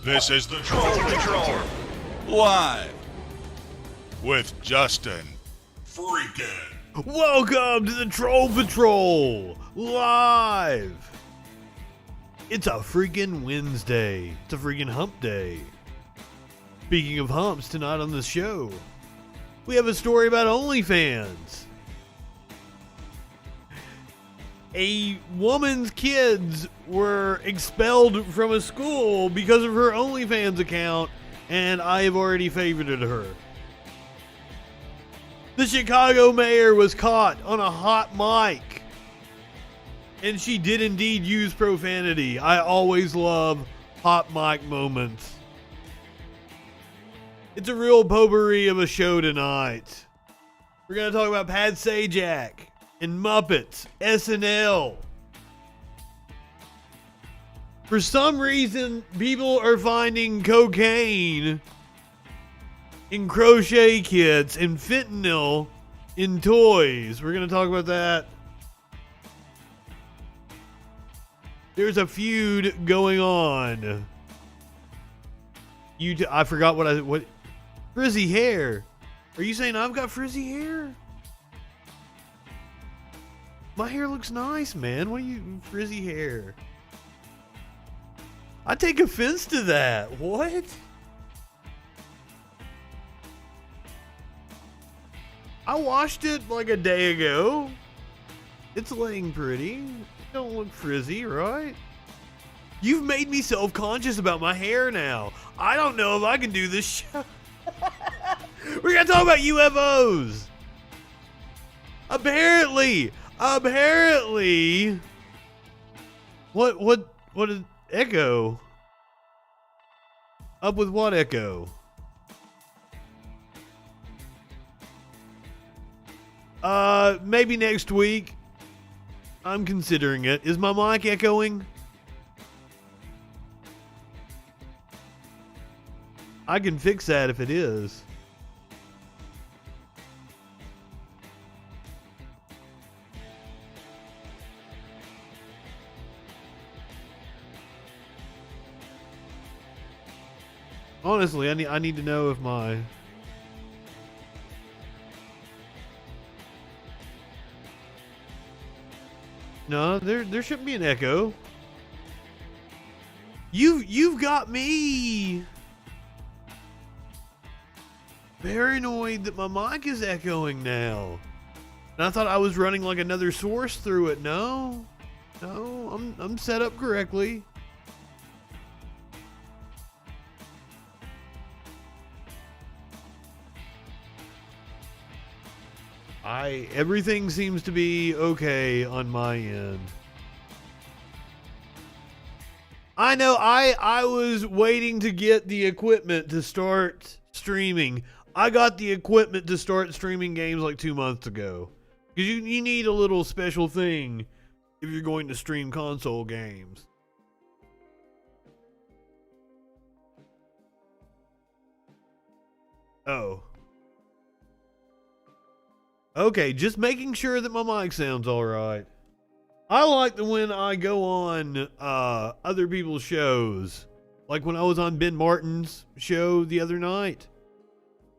This is the Troll Patrol, live with Justin FREAKIN. Welcome to the Troll Patrol, live. It's a freaking Wednesday. It's a freaking hump day. Speaking of humps, tonight on the show, we have a story about OnlyFans. A woman's kids were expelled from a school because of her OnlyFans account, and I have already favorited her. The Chicago mayor was caught on a hot mic, and she did indeed use profanity. I always love hot mic moments. It's a real potpourri of a show tonight. We're going to talk about Pat Sajak and Muppets, SNL. For some reason, people are finding cocaine in crochet kits and fentanyl in toys. We're going to talk about that. There's a feud going on. I forgot what frizzy hair. Are you saying I've got frizzy hair? My hair looks nice, man. What are you, frizzy hair? I take offense to that. What? I washed it like a day ago. It's laying pretty. It don't look frizzy, right? You've made me self-conscious about my hair now. I don't know if I can do this show. We're gonna talk about UFOs. Apparently, what is Echo? Up with what, Echo? Maybe next week. I'm considering it. Is my mic echoing? I can fix that if it is. Honestly, I need to know if my... No, there shouldn't be an echo. You've got me paranoid that my mic is echoing now. And I thought I was running like another source through it. No, I'm set up correctly. Everything seems to be okay on my end. I know I was waiting to get the equipment to start streaming. I got the equipment to start streaming games like 2 months ago. Because you need a little special thing if you're going to stream console games. Oh. Okay, just making sure that my mic sounds alright. I like that when I go on other people's shows, like when I was on Ben Martin's show the other night,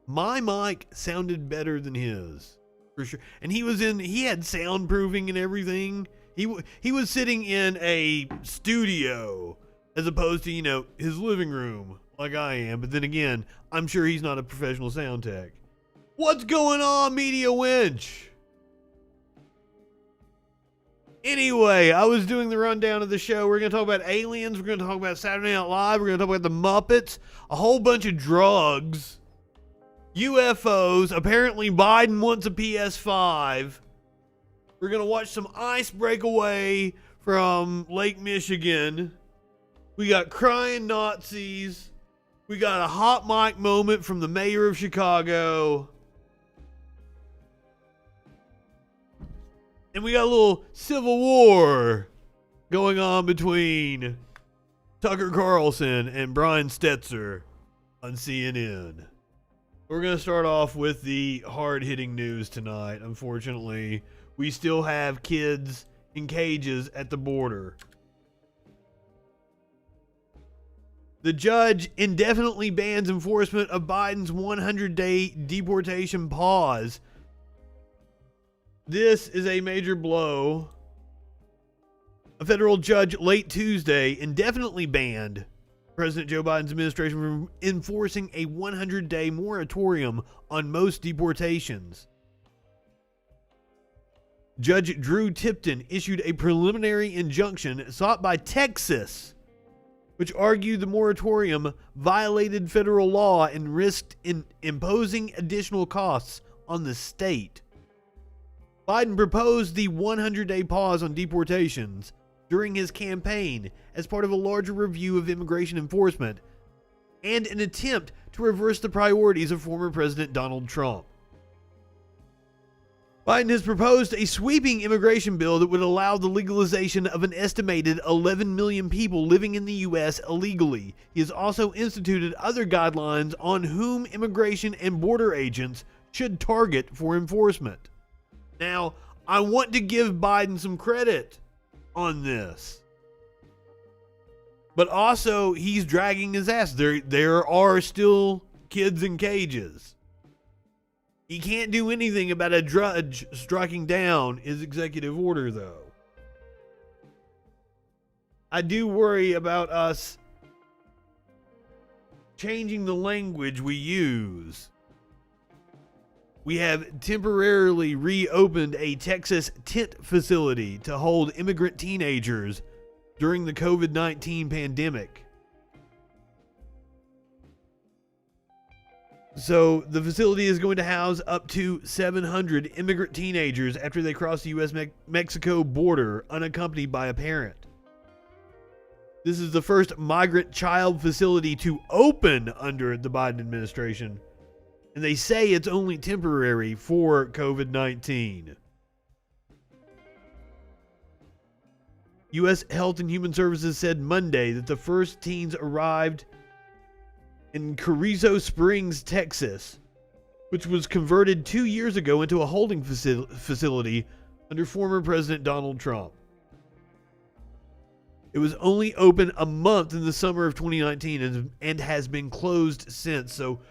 my mic sounded better than his, for sure. And he had soundproofing and everything. He was sitting in a studio as opposed to, his living room like I am. But then again, I'm sure he's not a professional sound tech. What's going on, Media Winch? Anyway, I was doing the rundown of the show. We're going to talk about aliens. We're going to talk about Saturday Night Live. We're going to talk about the Muppets. A whole bunch of drugs. UFOs. Apparently, Biden wants a PS5. We're going to watch some ice break away from Lake Michigan. We got crying Nazis. We got a hot mic moment from the mayor of Chicago. And we got a little civil war going on between Tucker Carlson and Brian Stetzer on CNN. We're going to start off with the hard-hitting news tonight. Unfortunately, we still have kids in cages at the border. The judge indefinitely bans enforcement of Biden's 100-day deportation pause. This is a major blow. A federal judge late Tuesday indefinitely banned President Joe Biden's administration from enforcing a 100-day moratorium on most deportations. Judge Drew Tipton issued a preliminary injunction sought by Texas, which argued the moratorium violated federal law and risked imposing additional costs on the state. Biden proposed the 100-day pause on deportations during his campaign as part of a larger review of immigration enforcement and an attempt to reverse the priorities of former President Donald Trump. Biden has proposed a sweeping immigration bill that would allow the legalization of an estimated 11 million people living in the U.S. illegally. He has also instituted other guidelines on whom immigration and border agents should target for enforcement. Now, I want to give Biden some credit on this. But also, he's dragging his ass. There are still kids in cages. He can't do anything about a judge striking down his executive order, though. I do worry about us changing the language we use. We have temporarily reopened a Texas tent facility to hold immigrant teenagers during the COVID-19 pandemic. So the facility is going to house up to 700 immigrant teenagers after they cross the U.S.-Mexico border unaccompanied by a parent. This is the first migrant child facility to open under the Biden administration, and they say it's only temporary for COVID-19. U.S. Health and Human Services said Monday that the first teens arrived in Carrizo Springs, Texas, which was converted 2 years ago into a holding facility under former President Donald Trump. It was only open a month in the summer of 2019 and has been closed since. So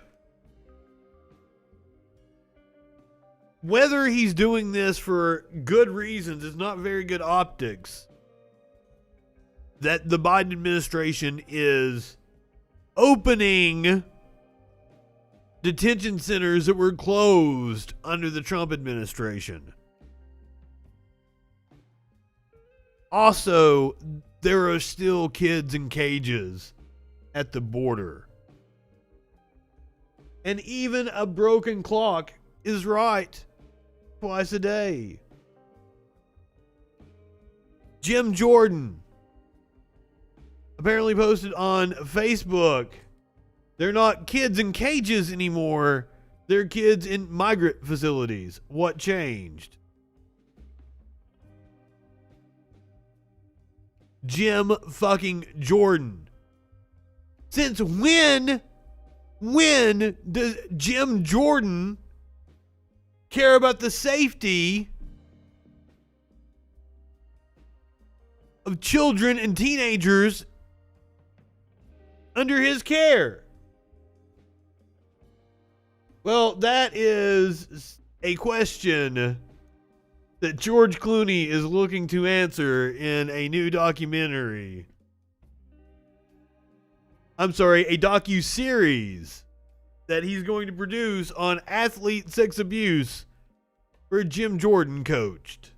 whether he's doing this for good reasons is not very good optics. That the Biden administration is opening detention centers that were closed under the Trump administration. Also, there are still kids in cages at the border. And even a broken clock is right twice a day. Jim Jordan apparently posted on Facebook, they're not kids in cages anymore. They're kids in migrant facilities. What changed? Jim fucking Jordan. Since when does Jim Jordan care about the safety of children and teenagers under his care? Well, that is a question that George Clooney is looking to answer in a new documentary. I'm sorry, a docu-series that he's going to produce on athlete sex abuse where Jim Jordan coached.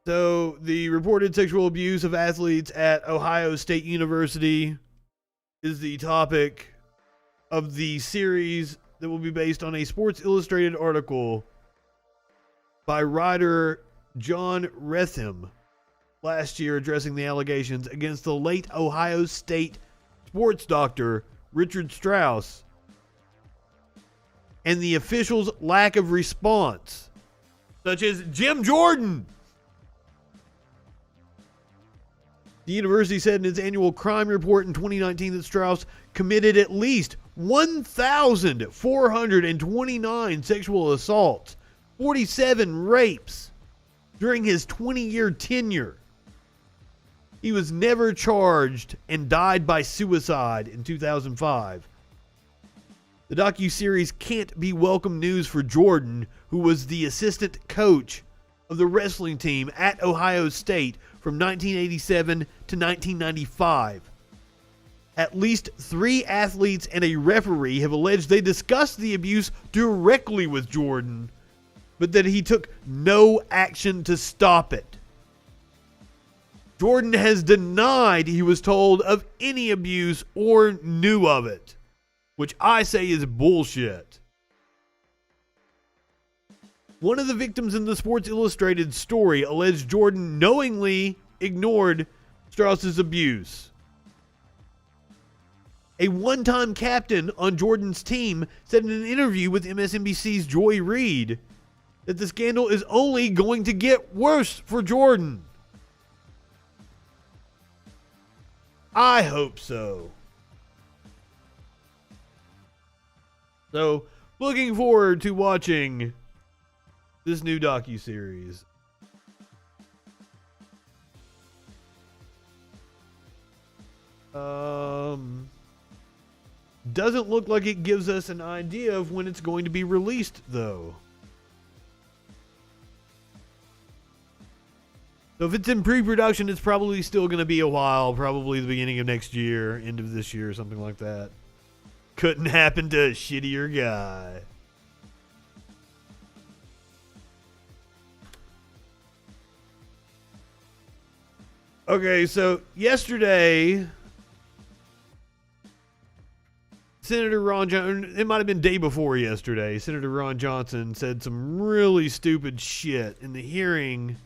So, the reported sexual abuse of athletes at Ohio State University is the topic of the series that will be based on a Sports Illustrated article by writer John Retham last year addressing the allegations against the late Ohio State sports doctor Richard Strauss and the officials' lack of response, such as Jim Jordan. The university said in its annual crime report in 2019 that Strauss committed at least 1,429 sexual assaults, 47 rapes during his 20-year tenure. He was never charged and died by suicide in 2005. The docuseries can't be welcome news for Jordan, who was the assistant coach of the wrestling team at Ohio State from 1987 to 1995. At least 3 athletes and a referee have alleged they discussed the abuse directly with Jordan, but that he took no action to stop it. Jordan has denied he was told of any abuse or knew of it, which I say is bullshit. One of the victims in the Sports Illustrated story alleged Jordan knowingly ignored Strauss's abuse. A one-time captain on Jordan's team said in an interview with MSNBC's Joy Reid that the scandal is only going to get worse for Jordan. I hope so. So, looking forward to watching this new docuseries. Doesn't look like it gives us an idea of when it's going to be released, though. So if it's in pre-production, it's probably still going to be a while. Probably the beginning of next year, end of this year, something like that. Couldn't happen to a shittier guy. Okay, so yesterday, Senator Ron Johnson, it might have been day before yesterday, Senator Ron Johnson said some really stupid shit in the hearing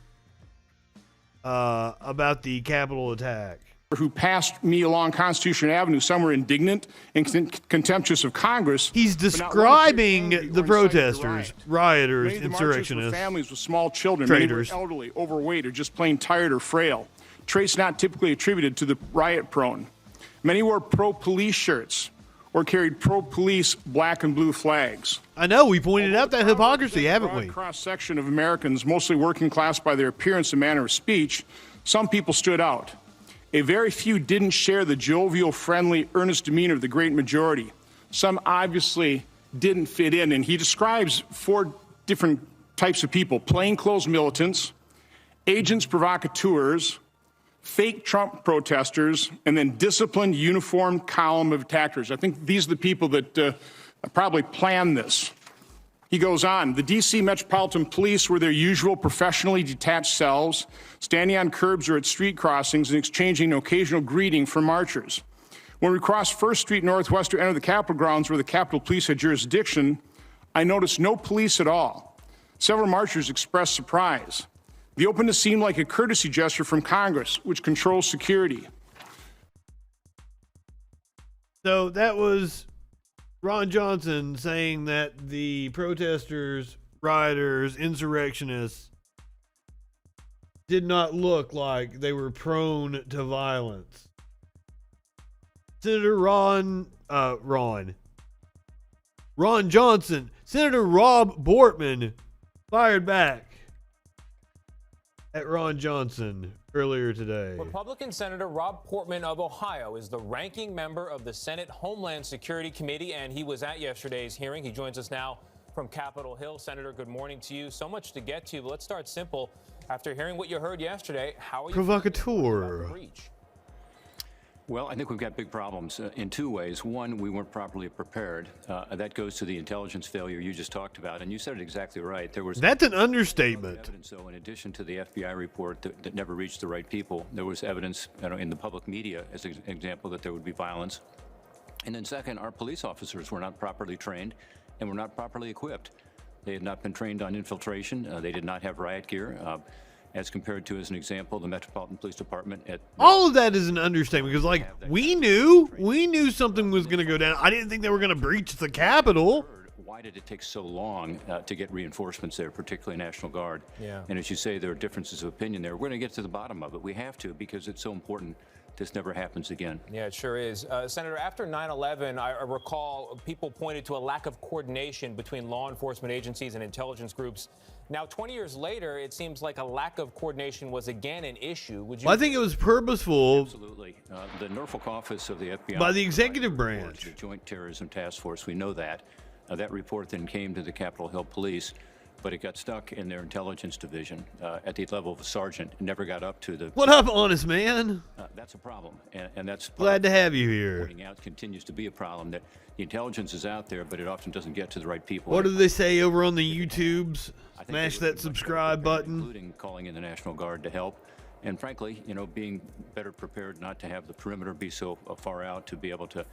about the Capitol attack. Who passed me along Constitution Avenue, some were indignant and contemptuous of Congress. He's describing the protesters, rioters, insurrectionists, families with small children, traitors, many were elderly, overweight, or just plain tired or frail. Traits not typically attributed to the riot prone. Many wore pro-police shirts or carried pro-police black and blue flags. I know, we pointed out that hypocrisy, haven't we? Cross-section of Americans, mostly working class by their appearance and manner of speech, some people stood out. A very few didn't share the jovial, friendly, earnest demeanor of the great majority. Some obviously didn't fit in, and he describes 4 different types of people: plainclothes militants, agents provocateurs, fake Trump protesters, and then disciplined, uniformed column of attackers. I think these are the people that probably planned this. He goes on, the D.C. Metropolitan Police were their usual professionally detached selves, standing on curbs or at street crossings and exchanging an occasional greeting from marchers. When we crossed First Street Northwest to enter the Capitol grounds where the Capitol Police had jurisdiction, I noticed no police at all. Several marchers expressed surprise. The openness seemed like a courtesy gesture from Congress, which controls security. So that was Ron Johnson saying that the protesters, rioters, insurrectionists did not look like they were prone to violence. Senator Ron Johnson, Senator Rob Bortman fired back at Ron Johnson earlier today. Republican Senator Rob Portman of Ohio is the ranking member of the Senate Homeland Security Committee, and he was at yesterday's hearing. He joins us now from Capitol Hill. Senator, good morning to you. So much to get to, but let's start simple. After hearing what you heard yesterday, how are you provocateur? Well, I think we've got big problems in 2 ways. One, we weren't properly prepared. That goes to the intelligence failure you just talked about, and you said it exactly right. That's an understatement. So in addition to the FBI report that never reached the right people, there was evidence in the public media, as an example, that there would be violence. And then second, our police officers were not properly trained and were not properly equipped. They had not been trained on infiltration. They did not have riot gear. As compared to, as an example, the Metropolitan Police Department all of that is an understatement, because we knew something was going to go down. I didn't think they were going to breach the Capitol. why did it take so long to get reinforcements there, particularly National Guard? Yeah. And as you say, there are differences of opinion there. We're going to get to the bottom of it. We have to, because it's so important this never happens again. Yeah, it sure is. Senator, after 9/11, I recall people pointed to a lack of coordination between law enforcement agencies and intelligence groups. Now, 20 years later, it seems like a lack of coordination was again an issue. Would you? Well, I think it was purposeful. Absolutely. The Norfolk office of the FBI. By the executive branch. The Joint Terrorism Task Force, we know that. That report then came to the Capitol Hill Police, but it got stuck in their intelligence division at the level of a sergeant. It never got up to the... What up, honest man? That's a problem, and that's... Glad to have you here. Pointing out continues to be a problem, that the intelligence is out there, but it often doesn't get to the right people. What do they say over on the YouTubes? I think Smash they would that be much subscribe better prepared, button. including calling in the National Guard to help. And frankly, being better prepared not to have the perimeter be so far out to be able to...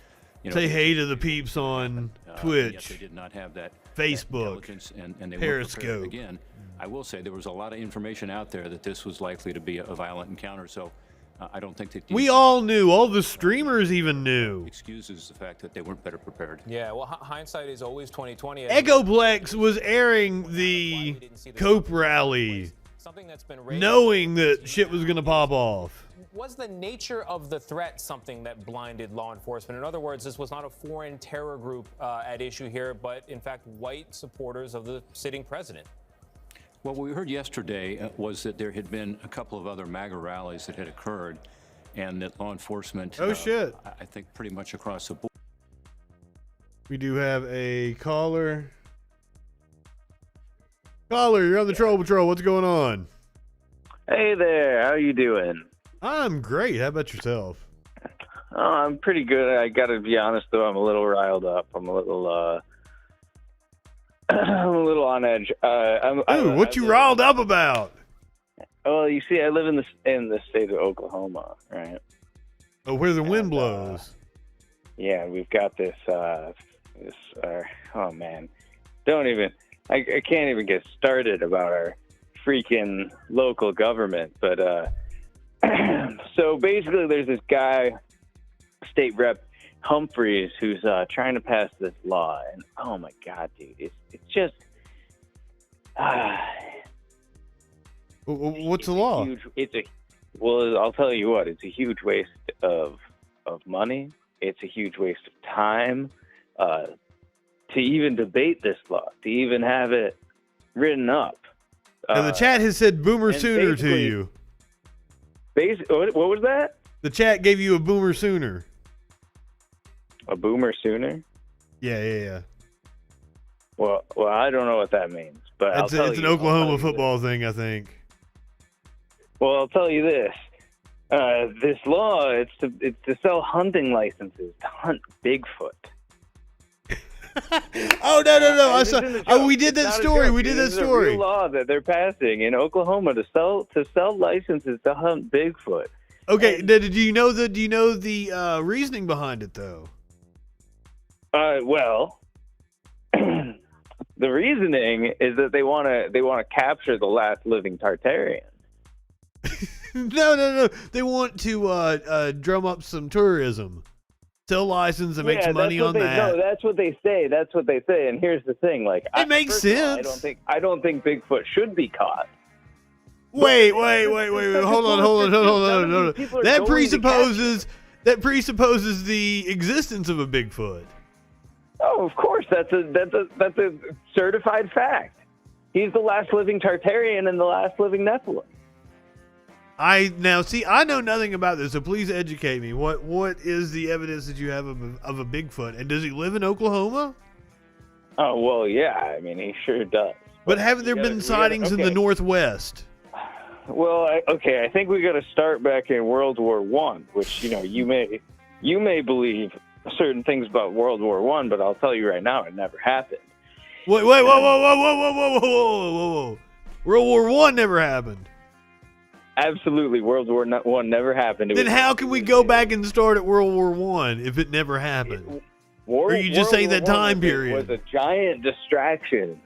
Say hey to the peeps on Twitch, yet they did not have that Facebook, intelligence, and they Periscope. Were prepared. Again, I will say there was a lot of information out there that this was likely to be a violent encounter. So I don't think that we all knew. All the streamers even knew. Excuses the fact that they weren't better prepared. Yeah, well, hindsight is always 20/20. Echoplex was airing the Cope rally, Something that's been raised, knowing that shit was gonna pop off. Was the nature of the threat something that blinded law enforcement? In other words, this was not a foreign terror group at issue here, but in fact white supporters of the sitting president. Well, what we heard yesterday was that there had been a couple of other MAGA rallies that had occurred, and that law enforcement, shit, I think pretty much across the board. We do have a caller. Caller, you're on the Troll Patrol. What's going on? Hey there, how you doing? I'm great. How about yourself? Oh, I'm pretty good. I gotta be honest though, I'm a little riled up. I'm a little I'm a little on edge. What you riled up about? Well, you see, I live in the state of Oklahoma, right? Oh, where the wind blows. Yeah, we've got this. Oh man, I can't even get started about our freaking local government. But so basically, there's this guy, State Rep Humphreys, who's trying to pass this law, and oh my God, dude, it's just. What's the law? Well, I'll tell you what. It's a huge waste of money. It's a huge waste of time to even debate this law, to even have it written up. And the chat has said "boomer sooner" to you. What was that? The chat gave you a boomer sooner. A boomer sooner? Yeah. Well, I don't know what that means, but it's an Oklahoma football thing, I think. Well, I'll tell you this: this law it's to sell hunting licenses to hunt Bigfoot. Oh no! I saw. Oh, we did that story. We did that story. It's a real law that they're passing in Oklahoma to sell licenses to hunt Bigfoot. Okay, do you know the reasoning behind it though? Well, the reasoning is that they want to capture the last living Tartarian. No. They want to drum up some tourism, sell license, and make some money on that. No, that's what they say. That's what they say. And here's the thing: it makes sense. I don't think Bigfoot should be caught. Wait. Hold on. That presupposes the existence of a Bigfoot. Oh, of course. That's a certified fact. He's the last living Tartarian and the last living Nephilim. I know nothing about this, so please educate me. What is the evidence that you have of a Bigfoot? And does he live in Oklahoma? Oh, well, yeah. I mean, he sure does. But haven't there been sightings in the Northwest? Well, I think we got to start back in World War I, which, you may believe certain things about World War I, but I'll tell you right now, it never happened. Whoa. World War I never happened. Absolutely, World War I never happened. Then how can we go back and start at World War I if it never happened? Or are you just saying that time period was a giant distraction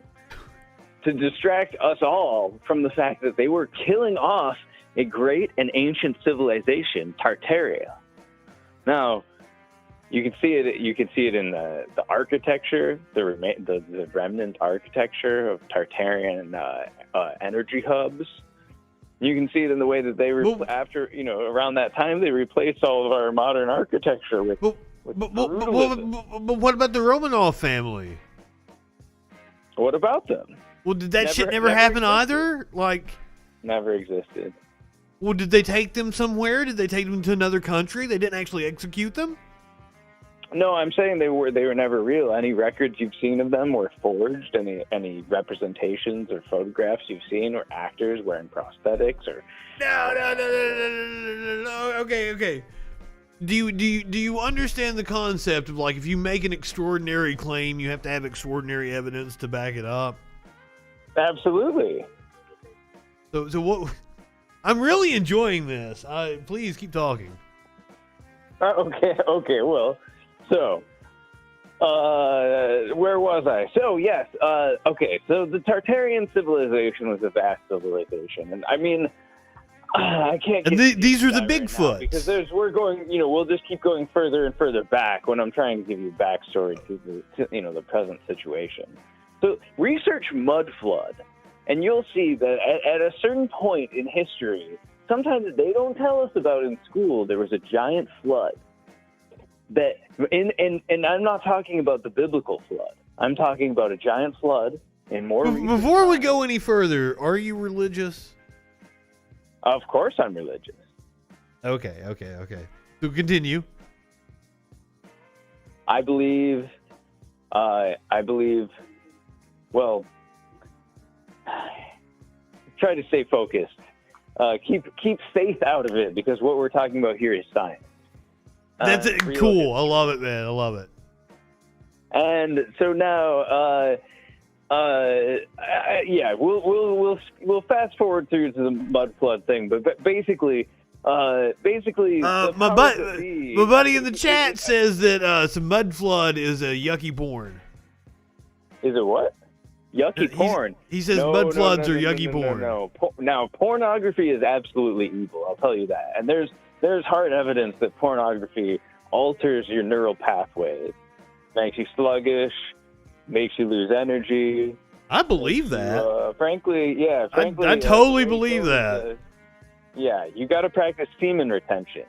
to distract us all from the fact that they were killing off a great and ancient civilization, Tartaria. Now, You can see it. You can see it in the architecture, the remnant architecture of Tartarian energy hubs. You can see it in the way that they around that time they replaced all of our modern architecture with. But what about the Romanov family? What about them? Well, did that shit never happen either? Like, never existed. Well, did they take them somewhere? Did they take them to another country? They didn't actually execute them? No, I'm saying they were never real. Any records you've seen of them were forged. Any representations or photographs you've seen or actors wearing prosthetics or. No. Okay. Do you understand the concept of, like, if you make an extraordinary claim, you have to have extraordinary evidence to back it up? Absolutely. So what? I'm really enjoying this. Please keep talking. Okay. Well, so where was I? So yes. Okay. So the Tartarian civilization was a vast civilization, and I mean, I can't. And these are the Bigfoots. Because we're going. We'll just keep going further and further back when I'm trying to give you backstory to the present situation. So research mud flood, and you'll see that at a certain point in history, sometimes they don't tell us about in school, there was a giant flood. And I'm not talking about the biblical flood. I'm talking about a giant flood in more. Before we go any further, are you religious? Of course, I'm religious. Okay. So continue. I believe. Well, try to stay focused. Keep faith out of it, because what we're talking about here is science. That's cool. I love it, man. I love it. And so now, we'll fast forward through to the mud flood thing, but basically, my buddy in the chat says that some mud flood is a yucky porn. Is it what? Yucky porn. He says mud floods are yucky porn. No. Now, pornography is absolutely evil. I'll tell you that. And there's hard evidence that pornography alters your neural pathways, makes you sluggish, makes you lose energy. I believe that. Frankly, I totally believe that. You got to practice semen retention.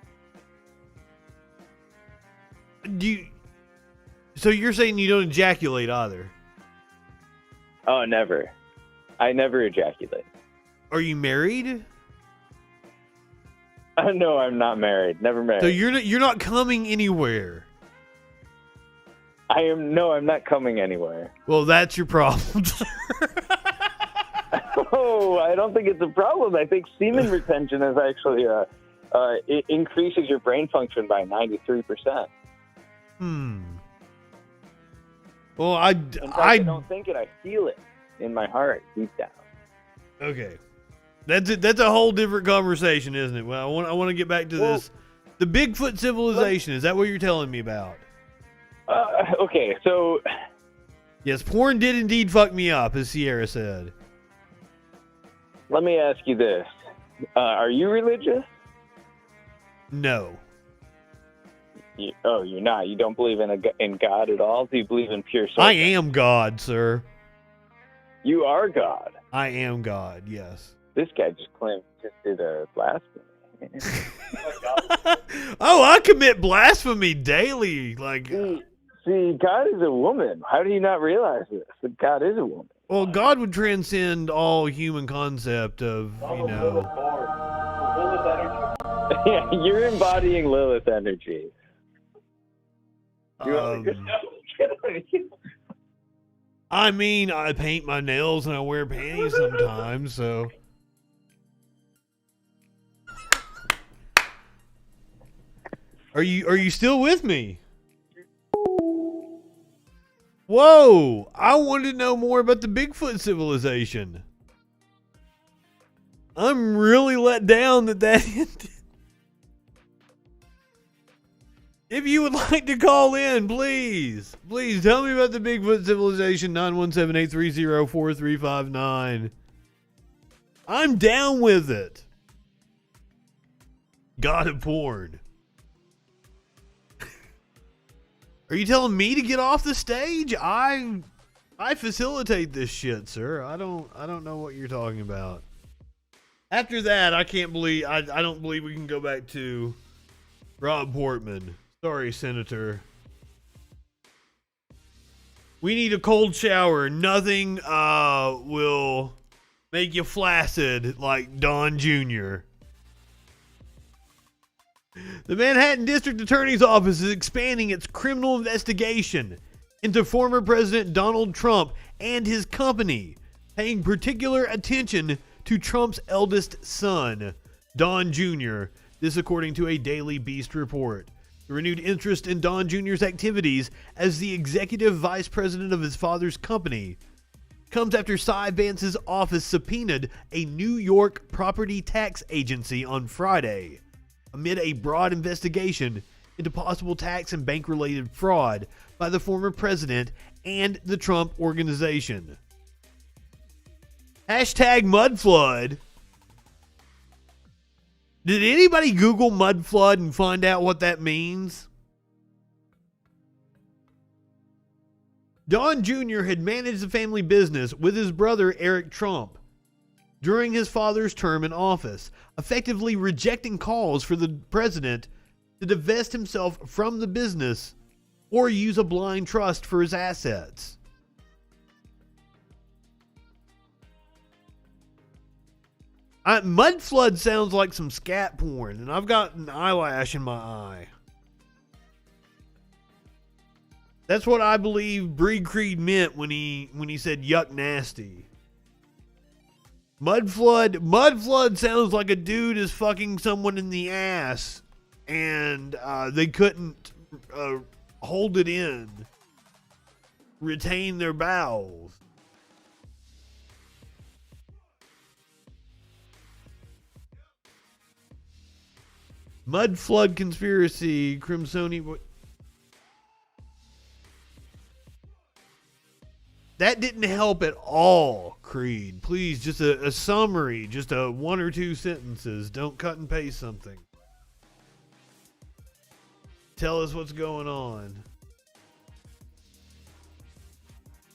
So you're saying you don't ejaculate either? Oh, never. I never ejaculate. Are you married? No, I'm not married. Never married. So you're not coming anywhere. I'm not coming anywhere. Well, that's your problem. Oh, I don't think it's a problem. I think semen retention is actually it increases your brain function by 93%. Well, In fact, I don't think it. I feel it in my heart, deep down. Okay. That's a whole different conversation, isn't it? Well, I want to get back to this. The Bigfoot civilization, is that what you're telling me about? Okay, so... Yes, porn did indeed fuck me up, as Sierra said. Let me ask you this. Are you religious? No. You're not? You don't believe in God at all? Do you believe in pure soul? I am God, sir. You are God? I am God, yes. This guy just did a blasphemy. Oh, I commit blasphemy daily. Like, see, God is a woman. How do you not realize this? That God is a woman. Well, God would transcend all human concept of, Yeah, you're embodying Lilith energy. I mean, I paint my nails and I wear panties sometimes, so... Are you still with me? Whoa! I wanted to know more about the Bigfoot civilization. I'm really let down that ended. If you would like to call in, please tell me about the Bigfoot civilization. 917-830-4359. I'm down with it. God of porn. Are you telling me to get off the stage? I facilitate this shit, sir. I don't know what you're talking about. After that, I don't believe we can go back to Rob Portman. Sorry, Senator. We need a cold shower. Nothing will make you flaccid like Don Jr. The Manhattan District Attorney's Office is expanding its criminal investigation into former President Donald Trump and his company, paying particular attention to Trump's eldest son, Don Jr., this according to a Daily Beast report. The renewed interest in Don Jr.'s activities as the executive vice president of his father's company comes after Cy Vance's office subpoenaed a New York property tax agency on Friday, amid a broad investigation into possible tax and bank-related fraud by the former president and the Trump organization. Hashtag mudflood. Did anybody Google mudflood and find out what that means? Don Jr. had managed the family business with his brother Eric Trump during his father's term in office, effectively rejecting calls for the president to divest himself from the business or use a blind trust for his assets. Mudflood sounds like some scat porn, and I've got an eyelash in my eye. That's what I believe Breed Creed meant when he said yuck nasty. Mudflood sounds like a dude is fucking someone in the ass and they couldn't hold it in, retain their bowels. Mudflood conspiracy, Crimsoni. That didn't help at all, Creed. Please, just a summary, just a 1 or 2 sentences. Don't cut and paste something. Tell us what's going on.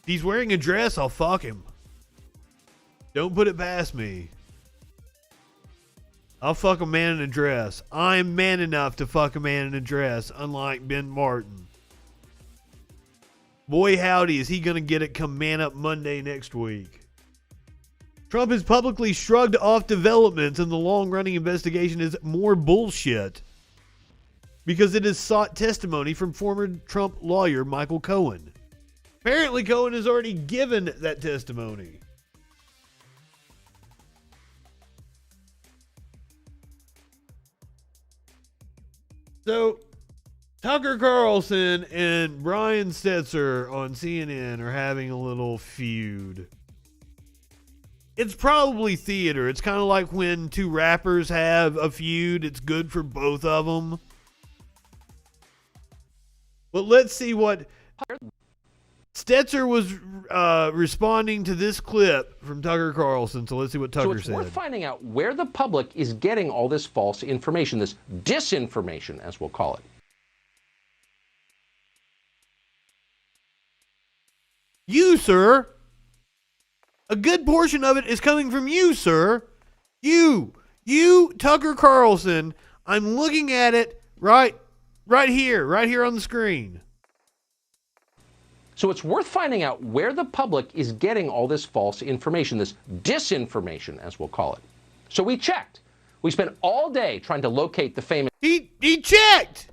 If he's wearing a dress, I'll fuck him. Don't put it past me. I'll fuck a man in a dress. I'm man enough to fuck a man in a dress, unlike Ben Martin. Boy howdy, is he going to get it come Man Up Monday next week. Trump has publicly shrugged off developments in the long-running investigation as more bullshit because it has sought testimony from former Trump lawyer Michael Cohen. Apparently Cohen has already given that testimony. So, Tucker Carlson and Brian Stetzer on CNN are having a little feud. It's probably theater. It's kind of like when 2 rappers have a feud. It's good for both of them. But let's see what... Stetzer was responding to this clip from Tucker Carlson, so let's see what Tucker said. So it's worth finding out where the public is getting all this false information, this disinformation, as we'll call it. You, sir. A good portion of it is coming from you, sir. You, Tucker Carlson. I'm looking at it right here on the screen. So it's worth finding out where the public is getting all this false information, this disinformation, as we'll call it. So we checked. We spent all day trying to locate the famous... He checked.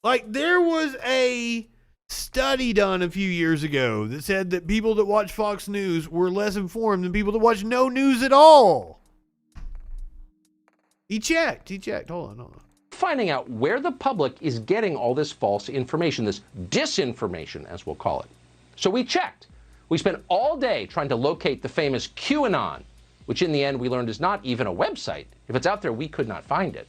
Like, there was a study done a few years ago that said that people that watch Fox News were less informed than people that watch no news at all. He checked. Hold on. Finding out where the public is getting all this false information, this disinformation, as we'll call it. So we checked. We spent all day trying to locate the famous QAnon, which in the end we learned is not even a website. If it's out there, we could not find it.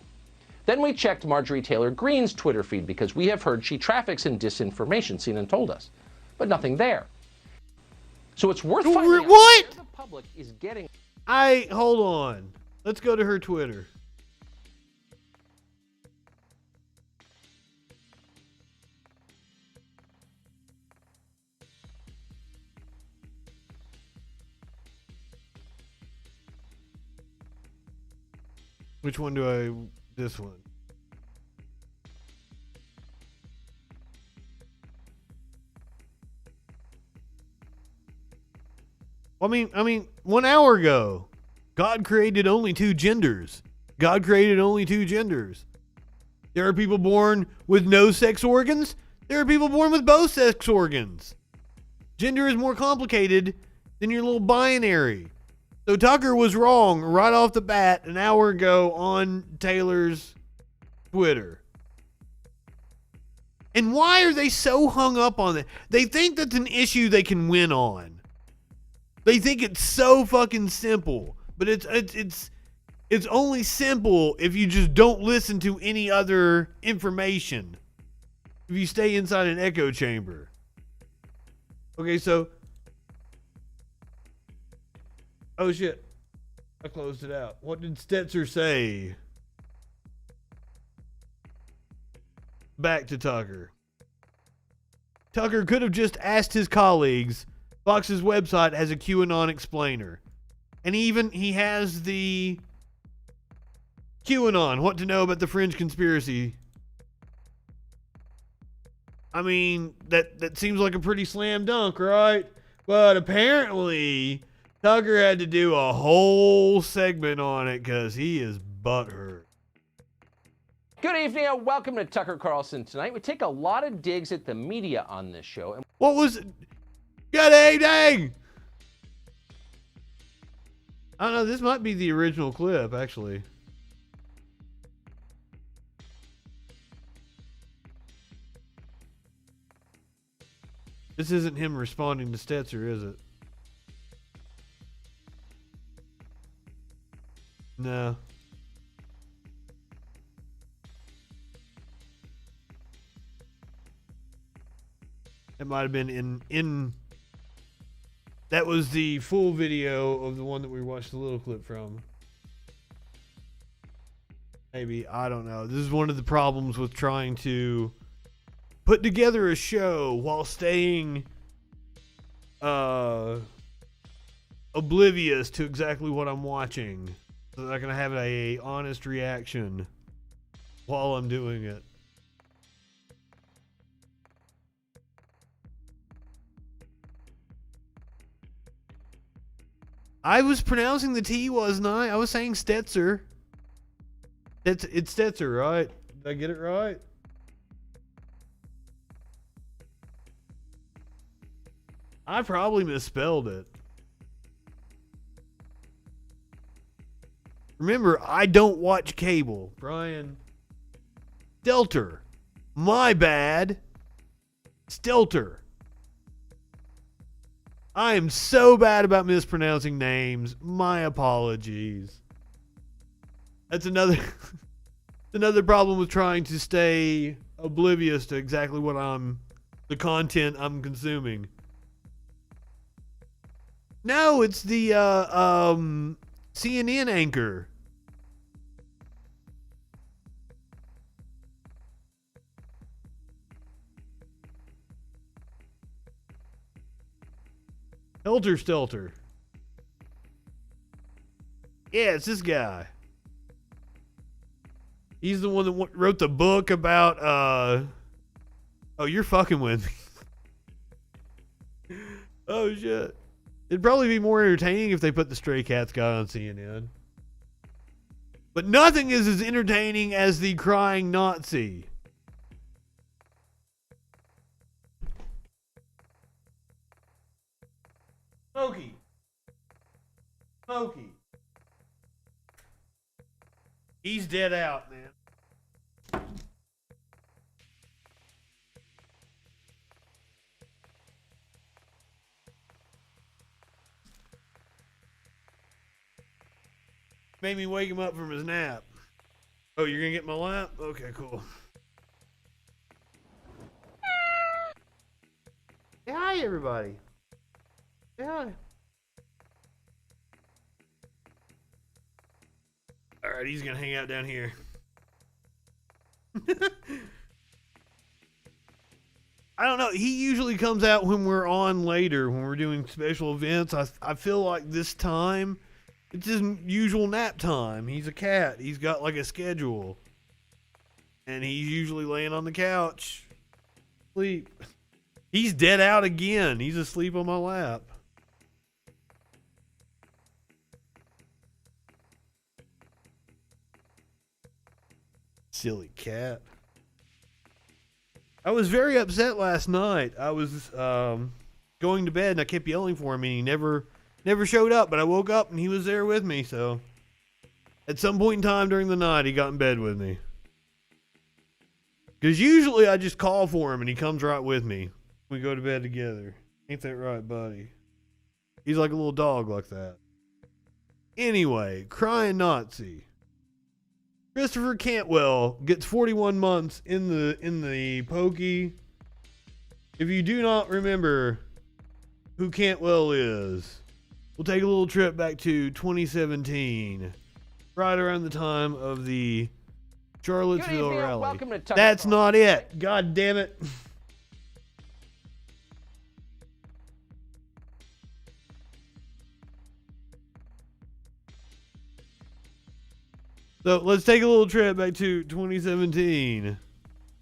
Then we checked Marjorie Taylor Greene's Twitter feed because we have heard she traffics in disinformation, CNN told us, but nothing there. So it's worth finding out where the public is getting... Hold on. Let's go to her Twitter. Which one do I? This one. I mean, 1 hour ago, God created only two genders. God created only two genders. There are people born with no sex organs. There are people born with both sex organs. Gender is more complicated than your little binary. So Tucker was wrong right off the bat an hour ago on Taylor's Twitter. And why are they so hung up on it? They think that's an issue they can win on. They think it's so fucking simple, but it's only simple if you just don't listen to any other information. If you stay inside an echo chamber. Okay, so oh shit. I closed it out. What did Stetzer say? Back to Tucker. Tucker could have just asked his colleagues. Fox's website has a QAnon explainer. And he has the QAnon, what to know about the fringe conspiracy. I mean, that seems like a pretty slam dunk, right? But apparently, Tucker had to do a whole segment on it because he is butthurt. Good evening and welcome to Tucker Carlson Tonight. We take a lot of digs at the media on this show. And what was it? Good evening! I don't know, this might be the original clip, actually. This isn't him responding to Stetzer, is it? No. It might have been in that was the full video of the one that we watched the little clip from. Maybe, I don't know. This is one of the problems with trying to put together a show while staying oblivious to exactly what I'm watching, so that I can have a honest reaction while I'm doing it. I was pronouncing the T, wasn't I? I was saying Stetzer. It's Stetzer, right? Did I get it right? I probably misspelled it. Remember, I don't watch cable. Brian. Stelter. My bad. Stelter. I am so bad about mispronouncing names. My apologies. That's another problem with trying to stay oblivious to exactly what the content I'm consuming. No, it's the CNN anchor. Helter Stelter. Yeah, it's this guy. He's the one that wrote the book about, oh, you're fucking with me. Oh, shit. It'd probably be more entertaining if they put the Stray Cats guy on CNN. But nothing is as entertaining as the crying Nazi. Smokey. He's dead out, man. Made me wake him up from his nap. Oh, you're gonna get my lap? Okay, cool. Hey, hi, everybody. Hey, hi. All right, he's gonna hang out down here. I don't know. He usually comes out when we're on later, when we're doing special events. I feel like this time It's his usual nap time. He's a cat. He's got like a schedule. And he's usually laying on the couch. Sleep. He's dead out again. He's asleep on my lap. Silly cat. I was very upset last night. I was going to bed and I kept yelling for him and he never showed up, but I woke up and he was there with me, so at some point in time during the night he got in bed with me. Because usually I just call for him and he comes right with me. We go to bed together. Ain't that right, buddy? He's like a little dog like that. Anyway, crying Nazi. Christopher Cantwell gets 41 months in the pokey. If you do not remember who Cantwell is, we'll take a little trip back to 2017, right around the time of the Charlottesville rally. Welcome to Tucker That's Carlson. not it. God damn it. So let's take a little trip back to 2017.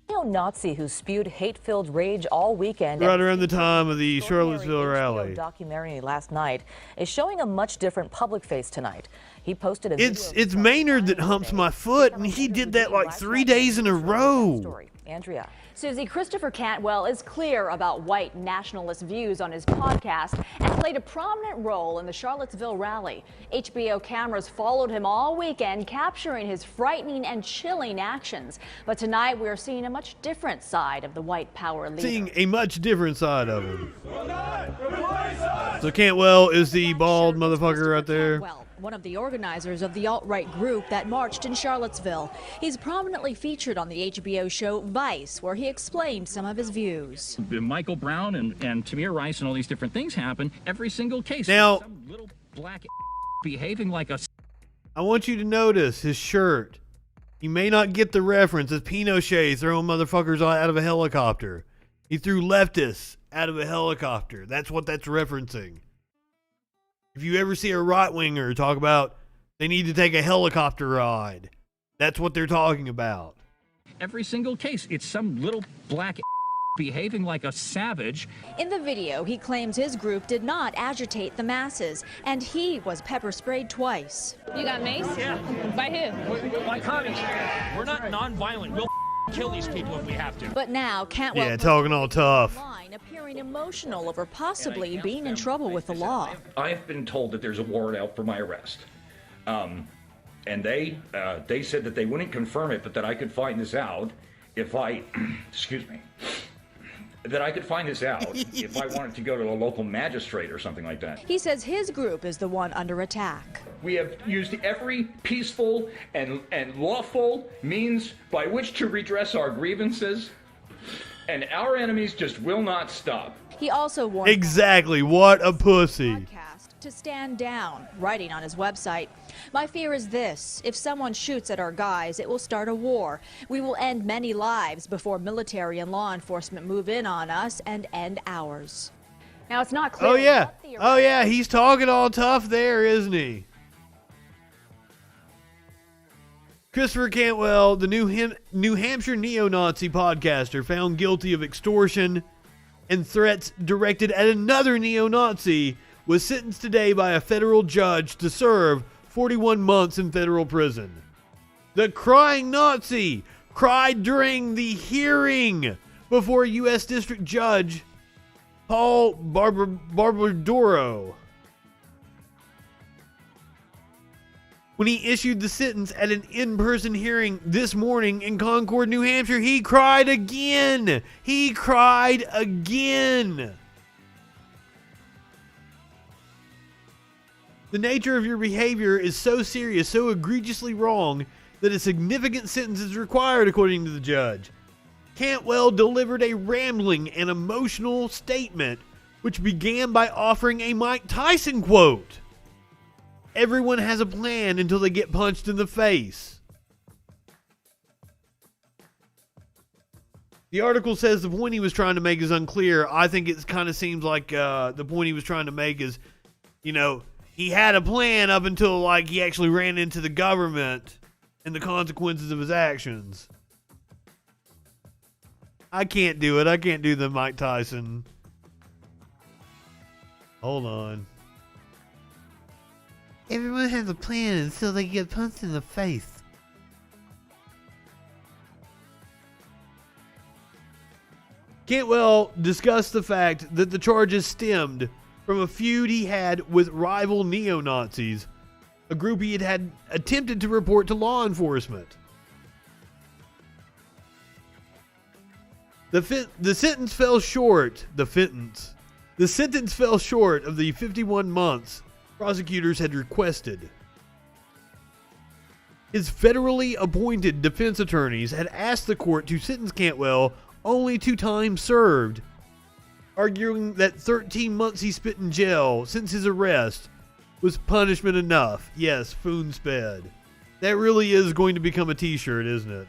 Neo-Nazi who spewed hate-filled rage all weekend. Right around the time of the Charlottesville rally. Documentary last night is showing a much different public face tonight. He posted a video. It's Maynard that humps my foot, and he did that like 3 days in a row. Andrea. Susie, Christopher Cantwell is clear about white nationalist views on his podcast and played a prominent role in the Charlottesville rally. HBO cameras followed him all weekend, capturing his frightening and chilling actions. But tonight we're seeing a much different side of the white power leader. Seeing a much different side of him. So Cantwell is the bald motherfucker right there. One of the organizers of the alt-right group that marched in Charlottesville. He's prominently featured on the HBO show Vice, where he explained some of his views. Michael Brown and Tamir Rice and all these different things happen every single case. Now, some little black behaving like a... I want you to notice his shirt. You may not get the reference. It's Pinochet throwing motherfuckers out of a helicopter. He threw leftists out of a helicopter. That's what that's referencing. If you ever see a right-winger talk about they need to take a helicopter ride, that's what they're talking about. Every single case, it's some little black behaving like a savage. In the video, he claims his group did not agitate the masses, and he was pepper sprayed twice. You got mace? Yeah. By who? By Connie. We're not non-violent. We'll kill these people if we have to. But now Cantwell, Yeah, talking all tough. appearing emotional over possibly being in trouble with the law. I've been told that there's a warrant out for my arrest. And they said that they wouldn't confirm it, but that I could find this out if I, excuse me, that I could find this out if I wanted to go to a local magistrate or something like that. He says his group is the one under attack. We have used every peaceful and lawful means by which to redress our grievances, and our enemies just will not stop. He also warned Exactly, what a pussy. to stand down, writing on his website, "My fear is this: if someone shoots at our guys, it will start a war. We will end many lives before military and law enforcement move in on us and end ours." Now it's not clear. Oh yeah, he's talking all tough there, isn't he? Christopher Cantwell, the New Hampshire neo-Nazi podcaster, found guilty of extortion and threats directed at another neo-Nazi, was sentenced today by a federal judge to serve 41 months in federal prison. The crying Nazi cried during the hearing before U.S. District Judge Paul Barbadoro when he issued the sentence at an in-person hearing this morning in Concord, New Hampshire. He cried again. He cried again. The nature of your behavior is so serious, so egregiously wrong, that a significant sentence is required, according to the judge. Cantwell delivered a rambling and emotional statement, which began by offering a Mike Tyson quote. Everyone has a plan until they get punched in the face. The article says the point he was trying to make is unclear. I think it kind of seems like the point he was trying to make is, you know, he had a plan up until like he actually ran into the government and the consequences of his actions. I can't do it. I can't do the Mike Tyson. Hold on. Everyone has a plan until they get punched in the face. Cantwell discussed the fact that the charges stemmed from a feud he had with rival neo-Nazis, a group he had attempted to report to law enforcement. The sentence fell short. The sentence fell short of the 51 months prosecutors had requested. His federally appointed defense attorneys had asked the court to sentence Cantwell only to time served, arguing that 13 months he spent in jail since his arrest was punishment enough. Yes, Foon sped. That really is going to become a t-shirt, isn't it?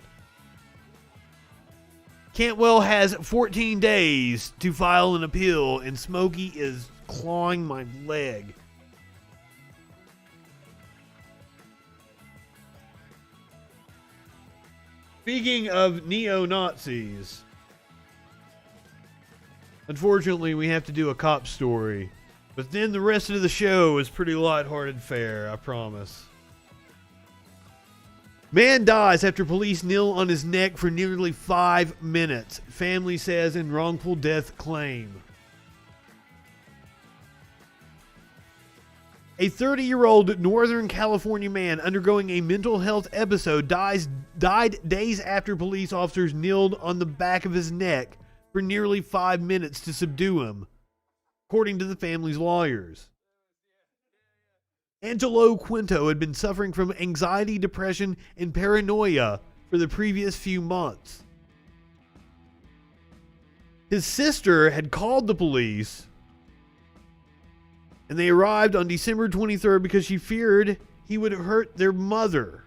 Cantwell has 14 days to file an appeal, and Smokey is clawing my leg. Speaking of neo-Nazis, unfortunately, we have to do a cop story. But then the rest of the show is pretty lighthearted fare, I promise. Man dies after police kneel on his neck for nearly 5 minutes, family says in wrongful death claim. A 30-year-old Northern California man undergoing a mental health episode died days after police officers kneeled on the back of his neck for nearly 5 minutes to subdue him, according to the family's lawyers. Angelo Quinto had been suffering from anxiety, depression, and paranoia for the previous few months. His sister had called the police, and they arrived on December 23rd because she feared he would hurt their mother.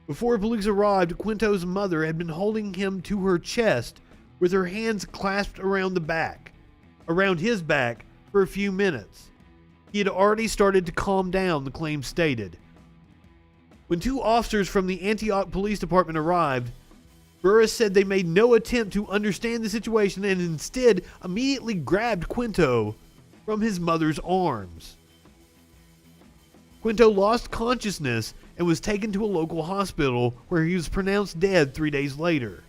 Before police arrived, Quinto's mother had been holding him to her chest with her hands clasped around his back for a few minutes. He had already started to calm down, the claim stated. When 2 officers from the Antioch Police Department arrived, Burris said they made no attempt to understand the situation and instead immediately grabbed Quinto from his mother's arms. Quinto lost consciousness and was taken to a local hospital where he was pronounced dead 3 days later.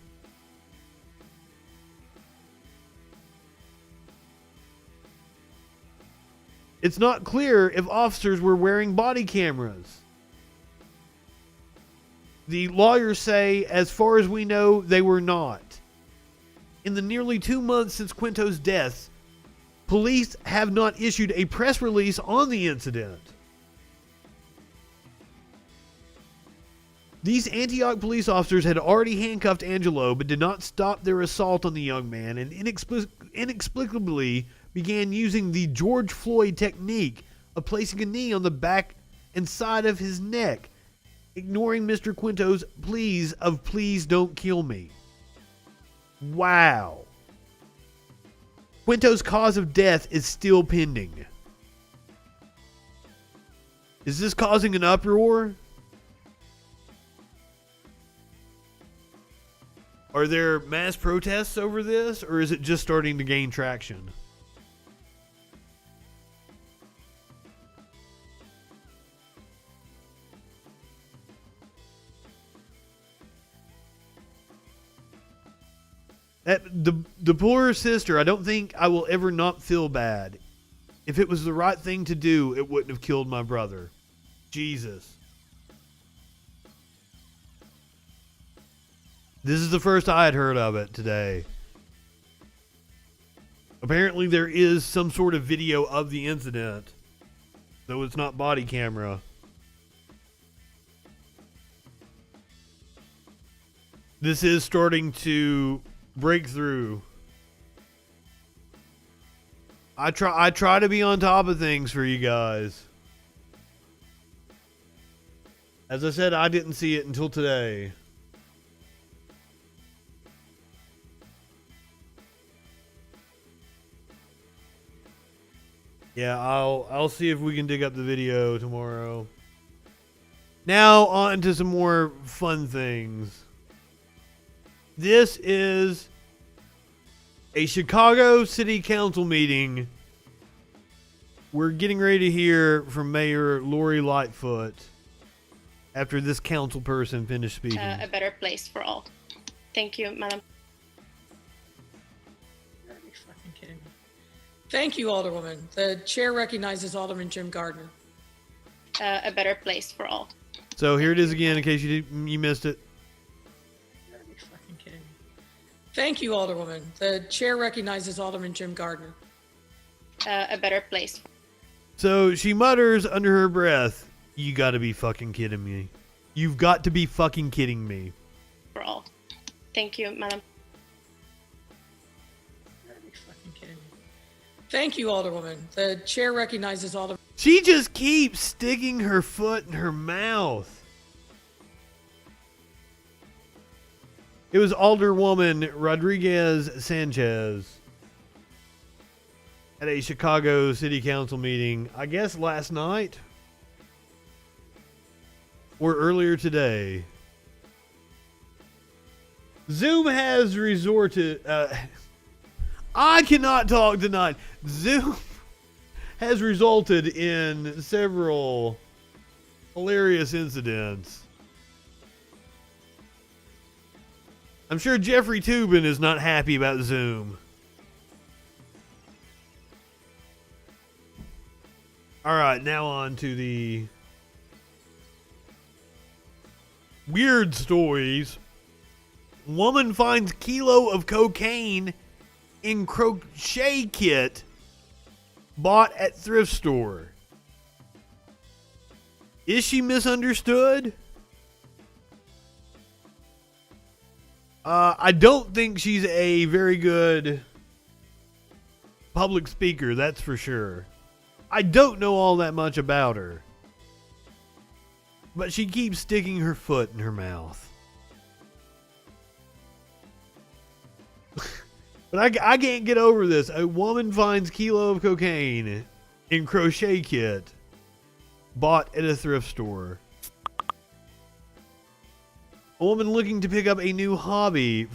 It's not clear if officers were wearing body cameras. The lawyers say, as far as we know, they were not. In the nearly 2 months since Quinto's death, police have not issued a press release on the incident. These Antioch police officers had already handcuffed Angelo but did not stop their assault on the young man and inexplicably began using the George Floyd technique of placing a knee on the back and side of his neck, ignoring Mr. Quinto's pleas of "please don't kill me." Wow. Quinto's cause of death is still pending. Is this causing an uproar? Are there mass protests over this, or is it just starting to gain traction? The poor sister, I don't think I will ever not feel bad. If it was the right thing to do, it wouldn't have killed my brother. Jesus. This is the first I had heard of it today. Apparently there is some sort of video of the incident, though it's not body camera. This is starting to break through. I try to be on top of things for you guys. As I said, I didn't see it until today. Yeah, I'll see if we can dig up the video tomorrow. Now on to some more fun things. This is a Chicago City Council meeting. We're getting ready to hear from Mayor Lori Lightfoot after this council person finished speaking. A better place for all. Thank you, Madam. Are you fucking kidding me? Thank you, Alderwoman. The chair recognizes Alderman Jim Gardner. A better place for all. So here it is again, in case you missed it. Are you fucking kidding me? Thank you, Alderwoman. The chair recognizes Alderman Jim Gardner. A better place. So she mutters under her breath, "You gotta be fucking kidding me. You've got to be fucking kidding me." For all. Thank you, Madam. Are you fucking kidding me? Thank you, Alderwoman. The chair recognizes Alderman. She just keeps sticking her foot in her mouth. It was Alderwoman Rodriguez Sanchez at a Chicago City Council meeting, I guess last night or earlier today. Zoom has resorted... I cannot talk tonight. Zoom has resulted in several hilarious incidents. I'm sure Jeffrey Toobin is not happy about Zoom. Alright, now on to the weird stories. Woman finds kilo of cocaine in crochet kit bought at thrift store. Is she misunderstood? I don't think she's a very good public speaker, that's for sure. I don't know all that much about her. But she keeps sticking her foot in her mouth. But I can't get over this. A woman finds kilo of cocaine in crochet kit bought at a thrift store. A woman looking to pick up a new hobby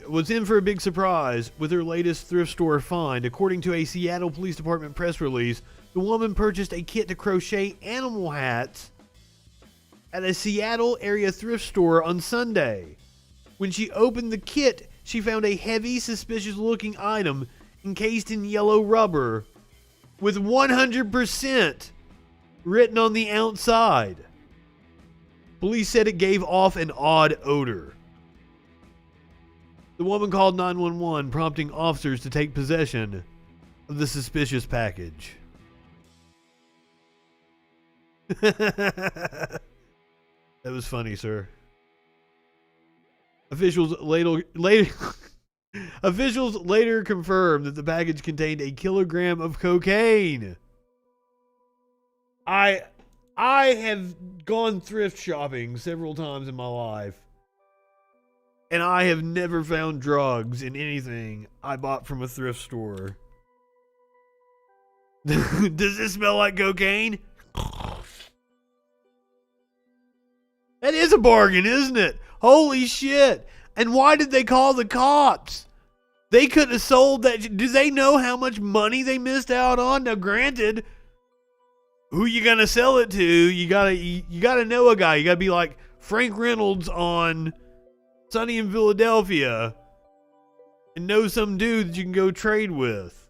was in for a big surprise with her latest thrift store find. According to a Seattle Police Department press release, the woman purchased a kit to crochet animal hats at a Seattle area thrift store on Sunday. When she opened the kit, she found a heavy, suspicious-looking item encased in yellow rubber with 100% written on the outside. Police said it gave off an odd odor. The woman called 911, prompting officers to take possession of the suspicious package. That was funny, sir. Officials later confirmed that the package contained a kilogram of cocaine. I have gone thrift shopping several times in my life, and I have never found drugs in anything I bought from a thrift store. Does this smell like cocaine? That is a bargain, isn't it? Holy shit. And why did they call the cops? They could have sold that. Do they know how much money they missed out on? Now, granted, who you gonna sell it to? You gotta know a guy. You gotta be like Frank Reynolds on Sunny in Philadelphia and know some dude that you can go trade with.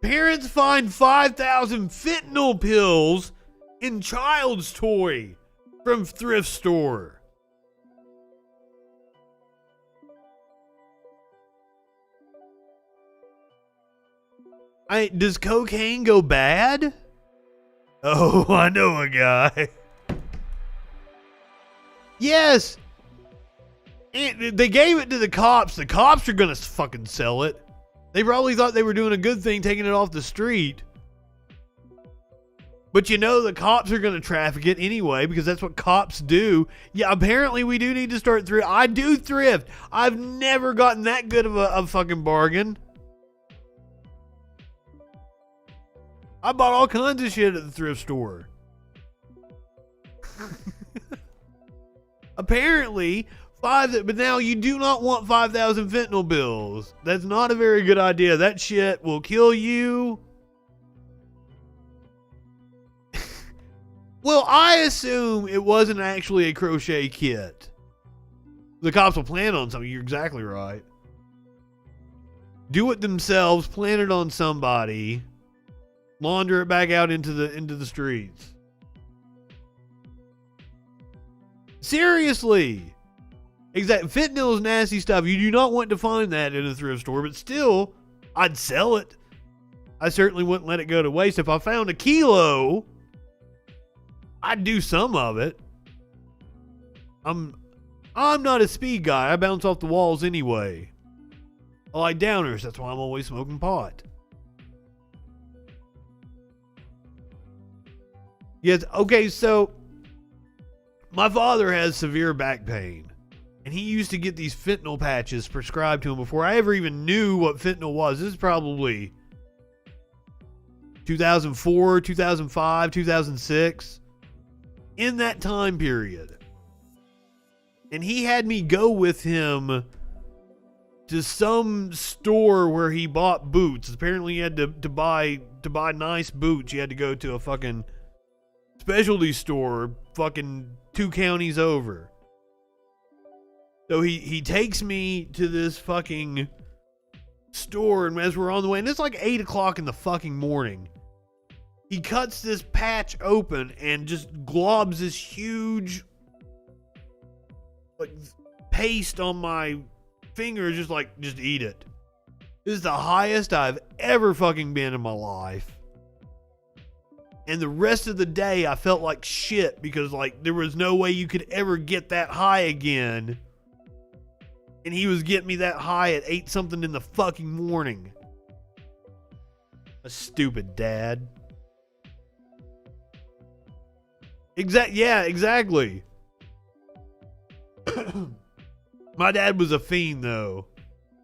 Parents find 5,000 fentanyl pills in child's toy from thrift store. Does cocaine go bad? Oh, I know a guy. Yes. They gave it to the cops. The cops are gonna fucking sell it. They probably thought they were doing a good thing taking it off the street. But you know the cops are going to traffic it anyway because that's what cops do. Yeah, apparently we do need to start thrift. I do thrift. I've never gotten that good of a fucking bargain. I bought all kinds of shit at the thrift store. Apparently, but now you do not want 5,000 fentanyl bills. That's not a very good idea. That shit will kill you. Well, I assume it wasn't actually a crochet kit. The cops will plan on something. You're exactly right. Do it themselves, plan it on somebody, launder it back out into the streets. Seriously. Exactly. Fentanyl is nasty stuff. You do not want to find that in a thrift store, but still, I'd sell it. I certainly wouldn't let it go to waste. If I found a kilo, I'd do some of it. I'm not a speed guy. I bounce off the walls anyway. I like downers. That's why I'm always smoking pot. Yes. Okay. So my father has severe back pain, and he used to get these fentanyl patches prescribed to him before I ever even knew what fentanyl was. This is probably 2004, 2005, 2006. In that time period. And he had me go with him to some store where he bought boots. Apparently he had to buy nice boots. You had to go to a fucking specialty store fucking 2 counties over. So he takes me to this fucking store, and as we're on the way, and it's like 8 o'clock in the fucking morning, he cuts this patch open and just globs this huge paste on my finger, just eat it. This is the highest I've ever fucking been in my life. And the rest of the day I felt like shit because there was no way you could ever get that high again. And he was getting me that high at 8 something in the fucking morning. A stupid dad. Yeah, exactly. My dad was a fiend, though.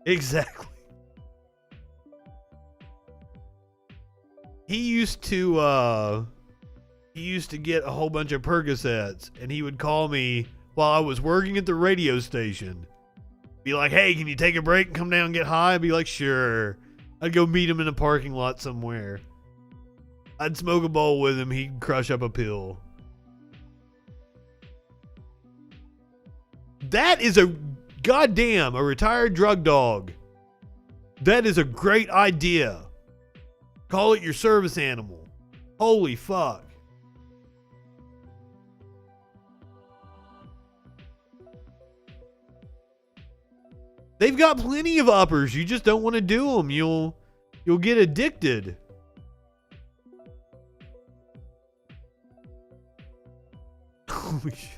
Exactly. He used to get a whole bunch of Percocets, and he would call me while I was working at the radio station. Be like, hey, can you take a break and come down and get high? I'd be like, sure. I'd go meet him in a parking lot somewhere. I'd smoke a bowl with him. He'd crush up a pill. That is a retired drug dog. That is a great idea. Call it your service animal. Holy fuck. They've got plenty of uppers. You just don't want to do them. You'll get addicted. Holy shit.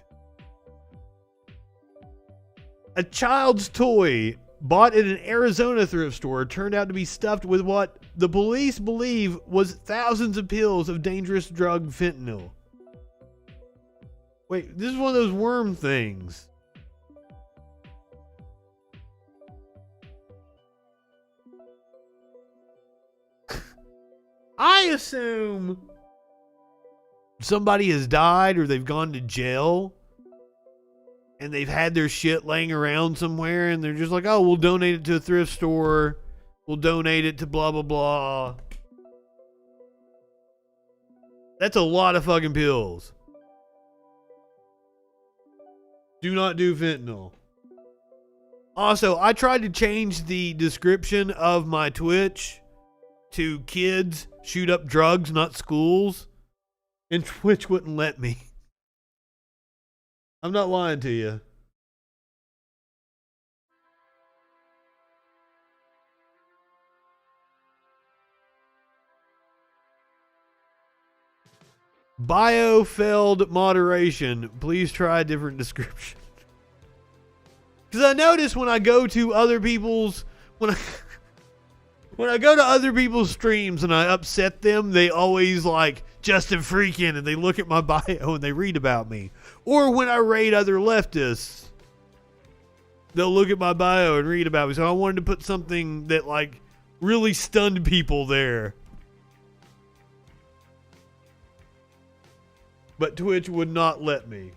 A child's toy bought at an Arizona thrift store turned out to be stuffed with what the police believe was thousands of pills of dangerous drug fentanyl. Wait, this is one of those worm things. I assume somebody has died or they've gone to jail and they've had their shit laying around somewhere and they're just like, oh, we'll donate it to a thrift store. We'll donate it to blah, blah, blah. That's a lot of fucking pills. Do not do fentanyl. Also, I tried to change the description of my Twitch to kids shoot up drugs, not schools. And Twitch wouldn't let me. I'm not lying to you. Bio-failed moderation. Please try a different description. Because I notice when I go to other people's... When I go to other people's streams and I upset them, they always like, Justin FREAKIN, and they look at my bio and they read about me. Or when I raid other leftists, they'll look at my bio and read about me. So I wanted to put something that like really stunned people there. but Twitch would not let me.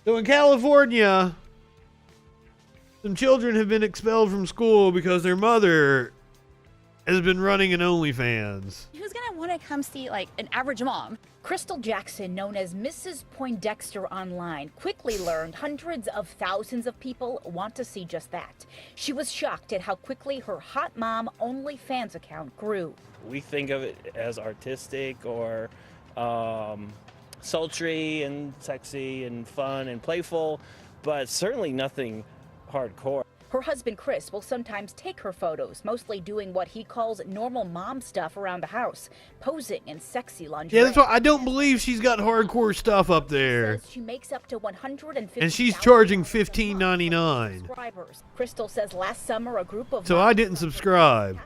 So in California, some children have been expelled from school because their mother has been running an OnlyFans. Who's gonna want to come see like an average mom? Crystal Jackson, known as Mrs. Poindexter online, quickly learned hundreds of thousands of people want to see just that. She was shocked at how quickly her hot mom OnlyFans account grew. We think of it as artistic or sultry and sexy and fun and playful, but certainly nothing hardcore. Her husband, Chris, will sometimes take her photos, mostly doing what he calls normal mom stuff around the house, posing in sexy lingerie. Yeah, that's why I don't believe she's got hardcore stuff up there. She makes up to 150. And she's charging $15.99. subscribers. Crystal says last summer a group of So I didn't subscribe.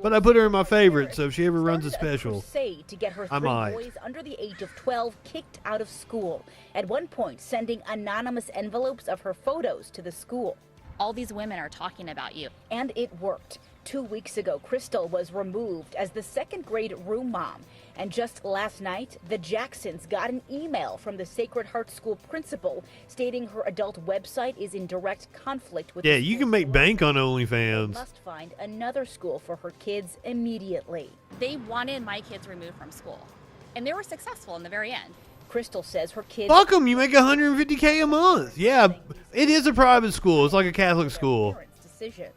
But I put her in my favorites, so if she ever runs a special, crusade to get her I three might. boys under the age of 12 kicked out of school. At one point, sending anonymous envelopes of her photos to the school. All these women are talking about you. And it worked. 2 weeks ago, Crystal was removed as the second grade room mom. And just last night, the Jacksons got an email from the Sacred Heart School principal stating her adult website is in direct conflict with yeah, the you school's can make bank on They OnlyFans. must find another school for her kids immediately. They wanted my kids removed from school, and they were successful in the very end. Crystal says her kids... Fuck them, you make $150K a month. Yeah, it is a private school. It's like a Catholic school. Decision.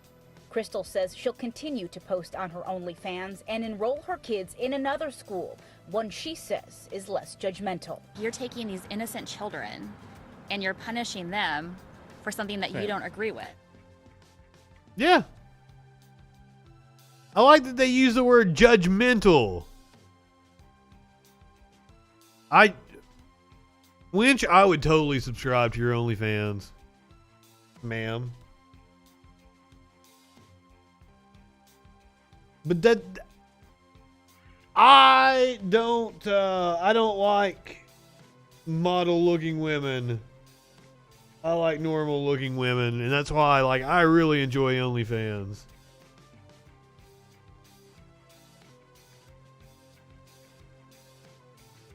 Crystal says she'll continue to post on her OnlyFans and enroll her kids in another school, one she says is less judgmental. You're taking these innocent children, and you're punishing them for something that you don't agree with. Yeah. I like that they use the word judgmental. Winch, I would totally subscribe to your OnlyFans, ma'am. But I don't like model-looking women. I like normal-looking women, and that's why I really enjoy OnlyFans.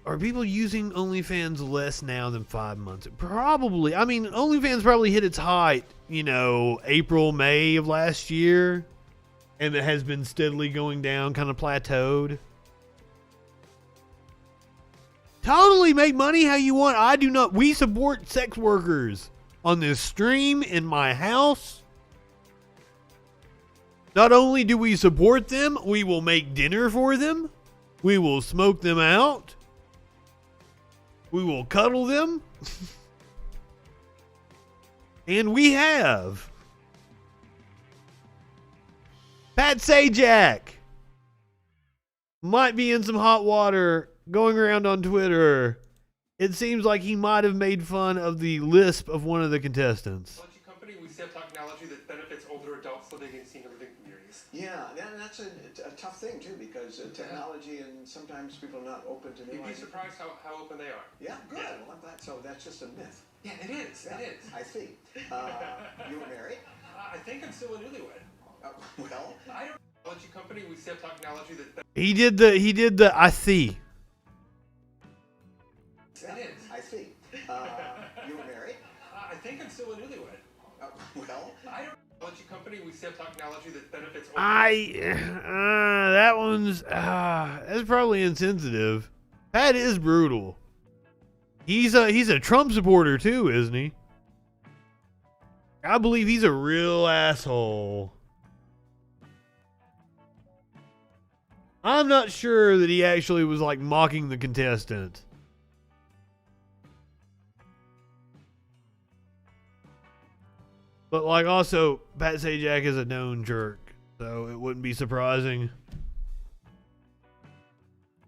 Are people using OnlyFans less now than 5 months? Probably. I mean, OnlyFans probably hit its height, April, May of last year. And it has been steadily going down, kind of plateaued. Totally make money how you want. I do not. We support sex workers on this stream in my house. Not only do we support them, we will make dinner for them. We will smoke them out. We will cuddle them. And we have. Pat Sajak might be in some hot water going around on Twitter. It seems like he might have made fun of the lisp of one of the contestants. Company, we sell technology that benefits older adults living in senior living communities. Yeah, and that's a tough thing too, because technology and sometimes people are not open to new You'd be ideas. surprised how open they are. Yeah, good. Yeah. Well, I'm glad. So that's just a myth. Yeah, it is. Yeah, It is. I see. You were married? I think I'm still a newlywed. Well, I don't technology company. We sell technology that He did the I see. yeah, It is. I see. You were married? I think I'm still a newlywed. Well, I don't technology company. We sell technology that benefits. That one's that's probably insensitive. Pat is brutal. He's a Trump supporter too, isn't he? I believe he's a real asshole. I'm not sure that he actually was mocking the contestant. But also, Pat Sajak is a known jerk, so it wouldn't be surprising.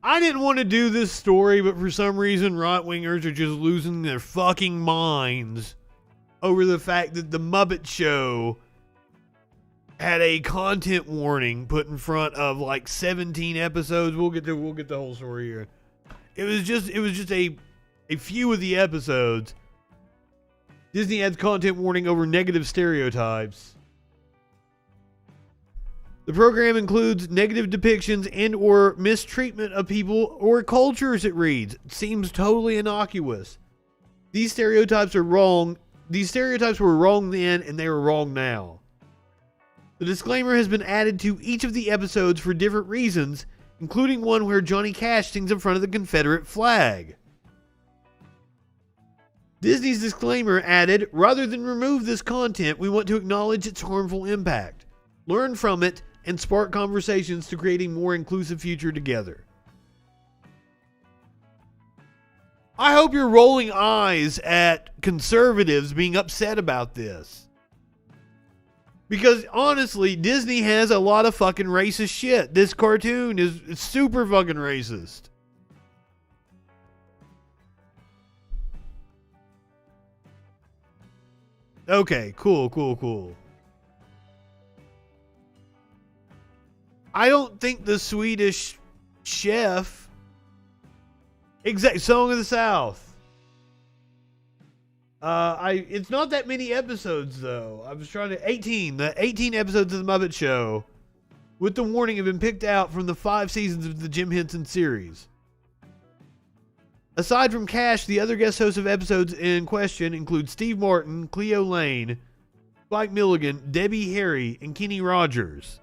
I didn't want to do this story, but for some reason, right-wingers are just losing their fucking minds over the fact that the Muppet Show had a content warning put in front of 17 episodes. We'll get the whole story here. It was just a few of the episodes. Disney adds content warning over negative stereotypes. The program includes negative depictions and or mistreatment of people or cultures, it reads. It seems totally innocuous. These stereotypes are wrong. These stereotypes were wrong then and they were wrong now. The disclaimer has been added to each of the episodes for different reasons, including one where Johnny Cash sings in front of the Confederate flag. Disney's disclaimer added, rather than remove this content, we want to acknowledge its harmful impact, learn from it, and spark conversations to create a more inclusive future together. I hope you're rolling eyes at conservatives being upset about this. Because honestly, Disney has a lot of fucking racist shit. This cartoon is super fucking racist. Okay, cool. I don't think the Swedish chef... Song of the South. It's not that many episodes though. I was trying to 18. The 18 episodes of the Muppet Show, with the warning, have been picked out from the 5 seasons of the Jim Henson series. Aside from Cash, the other guest hosts of episodes in question include Steve Martin, Cleo Lane, Spike Milligan, Debbie Harry, and Kenny Rogers.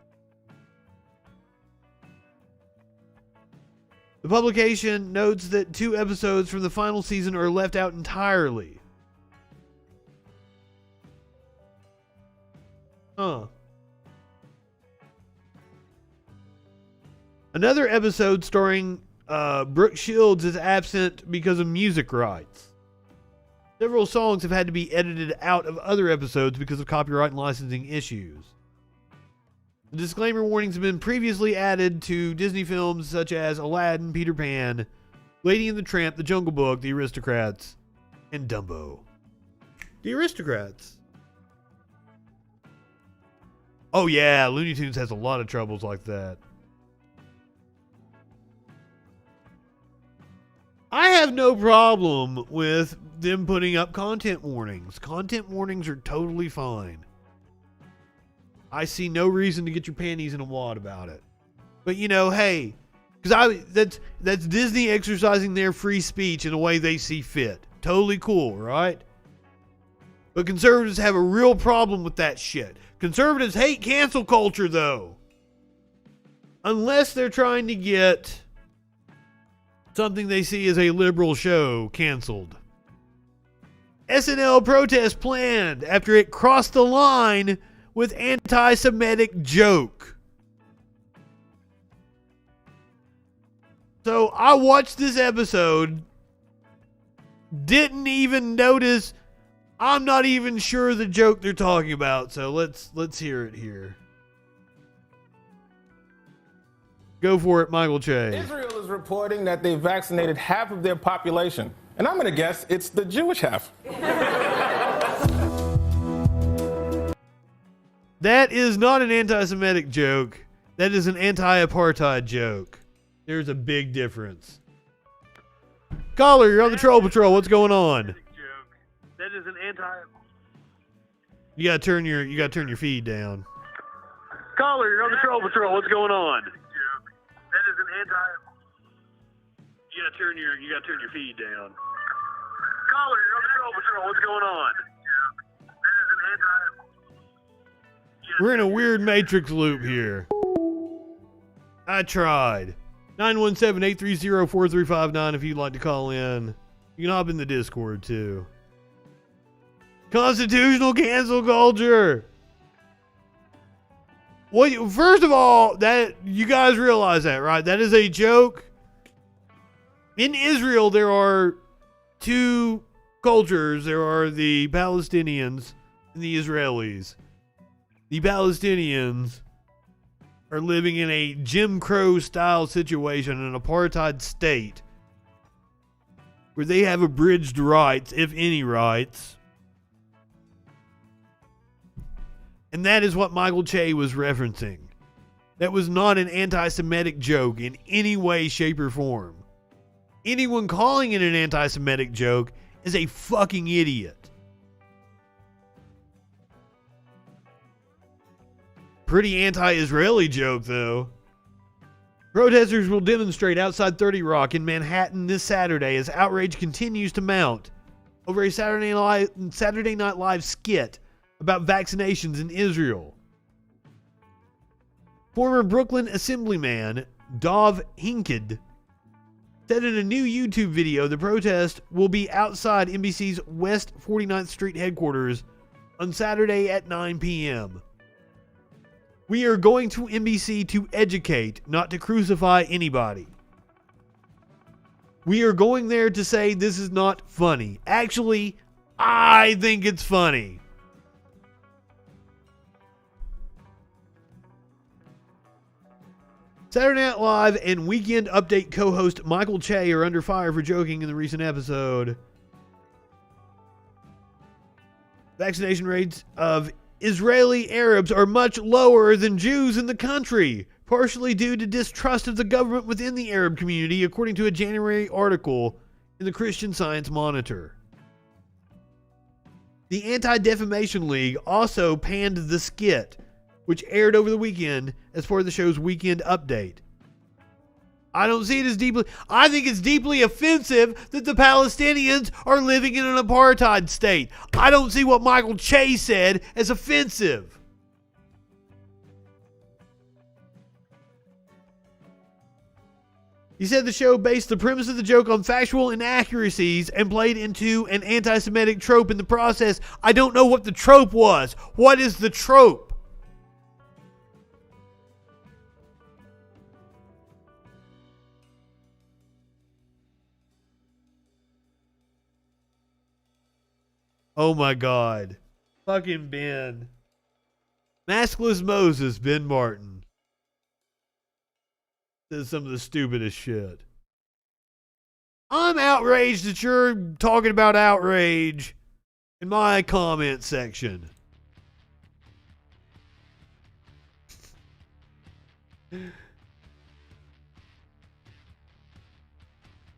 The publication notes that 2 episodes from the final season are left out entirely. Another episode starring Brooke Shields is absent because of music rights. Several songs have had to be edited out of other episodes because of copyright and licensing issues. The disclaimer warnings have been previously added to Disney films such as Aladdin, Peter Pan, Lady and the Tramp, The Jungle Book, The Aristocrats, and Dumbo. The Aristocrats. Oh yeah, Looney Tunes has a lot of troubles like that. I have no problem with them putting up content warnings. Content warnings are totally fine. I see no reason to get your panties in a wad about it. But you know, hey, because that's Disney exercising their free speech in a way they see fit. Totally cool, right? But conservatives have a real problem with that shit. Conservatives hate cancel culture, though. Unless they're trying to get something they see as a liberal show canceled. SNL protest planned after it crossed the line with anti-Semitic joke. So I watched this episode, didn't even notice. I'm not even sure the joke they're talking about, so let's hear it here. Go for it, Michael Che. Israel is reporting that they vaccinated half of their population, and I'm going to guess it's the Jewish half. That is not an anti-Semitic joke. That is an anti-apartheid joke. There's a big difference. Caller, you're on the Troll Patrol. What's going on? That is an You gotta turn your feed down. Caller, you're on the Troll Patrol. What's going on? That is an You gotta turn your feed down. Caller, you're on the Troll Patrol. What's going on? That is an We're in a weird matrix loop here. I tried. 917-830-4359 if you'd like to call in. You can hop in the Discord too. Constitutional cancel culture. Well, first of all, that you guys realize that, right? That is a joke. In Israel, there are 2 cultures. There are the Palestinians and the Israelis. The Palestinians are living in a Jim Crow style situation, an apartheid state, where they have abridged rights, if any rights. And that is what Michael Che was referencing. That was not an anti-Semitic joke in any way, shape, or form. Anyone calling it an anti-Semitic joke is a fucking idiot. Pretty anti-Israeli joke, though. Protesters will demonstrate outside 30 Rock in Manhattan this Saturday as outrage continues to mount over a Saturday Night Live skit about vaccinations in Israel. Former Brooklyn Assemblyman Dov Hinkid said in a new YouTube video the protest will be outside NBC's West 49th Street headquarters on Saturday at 9 p.m. We are going to NBC to educate, not to crucify anybody. We are going there to say this is not funny. Actually, I think it's funny. Saturday Night Live and Weekend Update co-host Michael Che are under fire for joking in the recent episode. Vaccination rates of Israeli Arabs are much lower than Jews in the country, partially due to distrust of the government within the Arab community, according to a January article in the Christian Science Monitor. The Anti-Defamation League also panned the skit, which aired over the weekend as part of the show's Weekend Update. I don't see it as deeply... I think it's deeply offensive that the Palestinians are living in an apartheid state. I don't see what Michael Che said as offensive. He said the show based the premise of the joke on factual inaccuracies and played into an anti-Semitic trope in the process. I don't know what the trope was. What is the trope? Oh my God. Fucking Ben. Maskless Moses, Ben Martin. Says some of the stupidest shit. I'm outraged that you're talking about outrage in my comment section.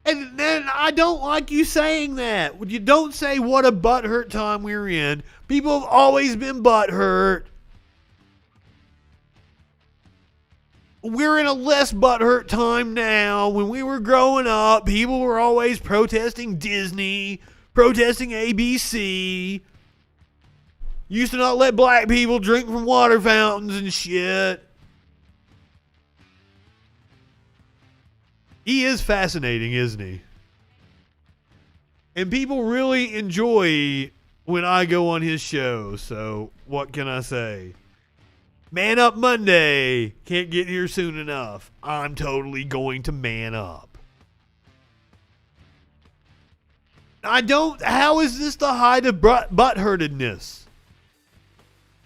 And then I don't like you saying that. You don't say what a butthurt time we're in. People have always been butthurt. We're in a less butthurt time now. When we were growing up, people were always protesting Disney, protesting ABC. Used to not let black people drink from water fountains and shit. He is fascinating, isn't he? And people really enjoy when I go on his show, so what can I say? Man Up Monday. Can't get here soon enough. I'm totally going to man up. How is this the height of butthurtedness?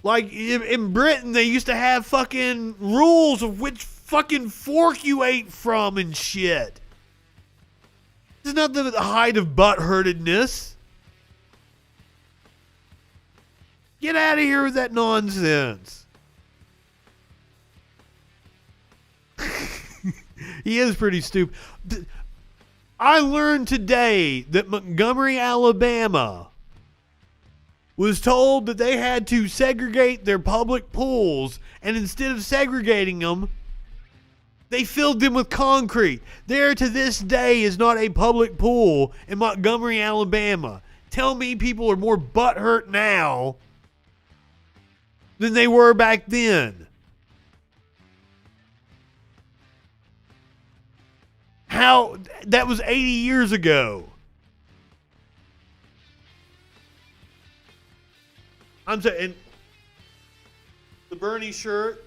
Like, in Britain, they used to have fucking rules of which fucking fork you ate from and shit. This is not the height of butthurtedness. Get out of here with that nonsense. He is pretty stupid. I learned today that Montgomery, Alabama was told that they had to segregate their public pools, and instead of segregating them, they filled them with concrete. There to this day is not a public pool in Montgomery, Alabama. Tell me people are more butthurt now than they were back then. How? That was 80 years ago. I'm saying the Bernie shirt.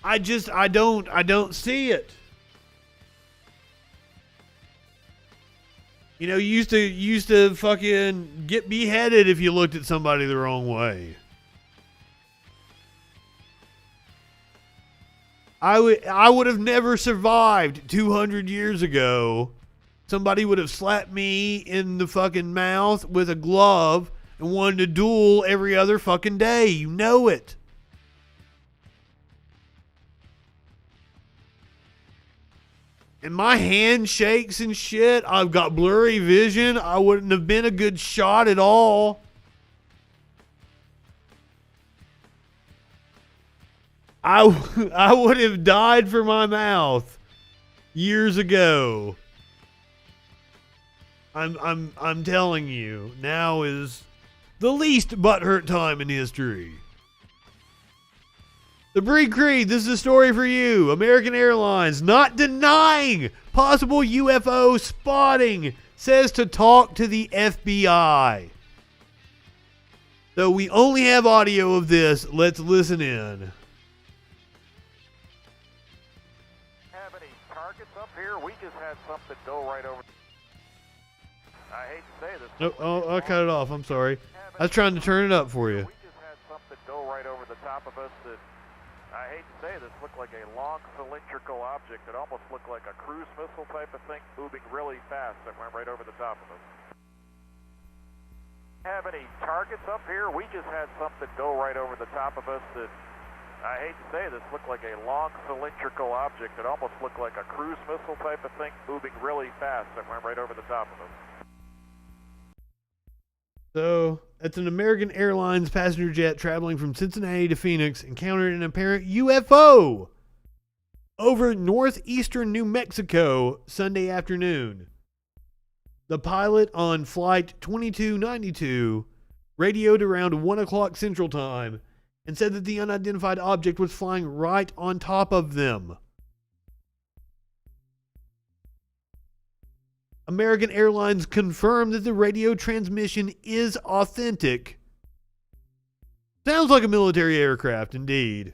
I don't see it. You know, you used to fucking get beheaded if you looked at somebody the wrong way. I would have never survived 200 years ago. Somebody would have slapped me in the fucking mouth with a glove and wanted to duel every other fucking day. You know it. and my hand shakes and shit. I've got blurry vision. I wouldn't have been a good shot at all. I would have died for my mouth years ago. I'm telling you, now is the least butthurt time in history. The Breed Creed, this is a story for you. American Airlines not denying possible UFO spotting, says to talk to the FBI. Though we only have audio of this, let's listen in. Have any targets up here? We just had something go right over. I hate to say this. No, I'll cut it off. I'm sorry. I was trying to turn it up for you. We just had something go right over the top of us that, I hate to say this, looked like a long cylindrical object. It almost looked like a cruise missile type of thing moving really fast that went right over the top of us. Have any targets up here? We just had something go right over the top of us that, I hate to say this, looked like a long cylindrical object. It almost looked like a cruise missile type of thing moving really fast that went right over the top of us. So, that's an American Airlines passenger jet traveling from Cincinnati to Phoenix encountered an apparent UFO over northeastern New Mexico Sunday afternoon. The pilot on Flight 2292 radioed around 1 o'clock Central Time and said that the unidentified object was flying right on top of them. American Airlines confirmed that the radio transmission is authentic. Sounds like a military aircraft, indeed.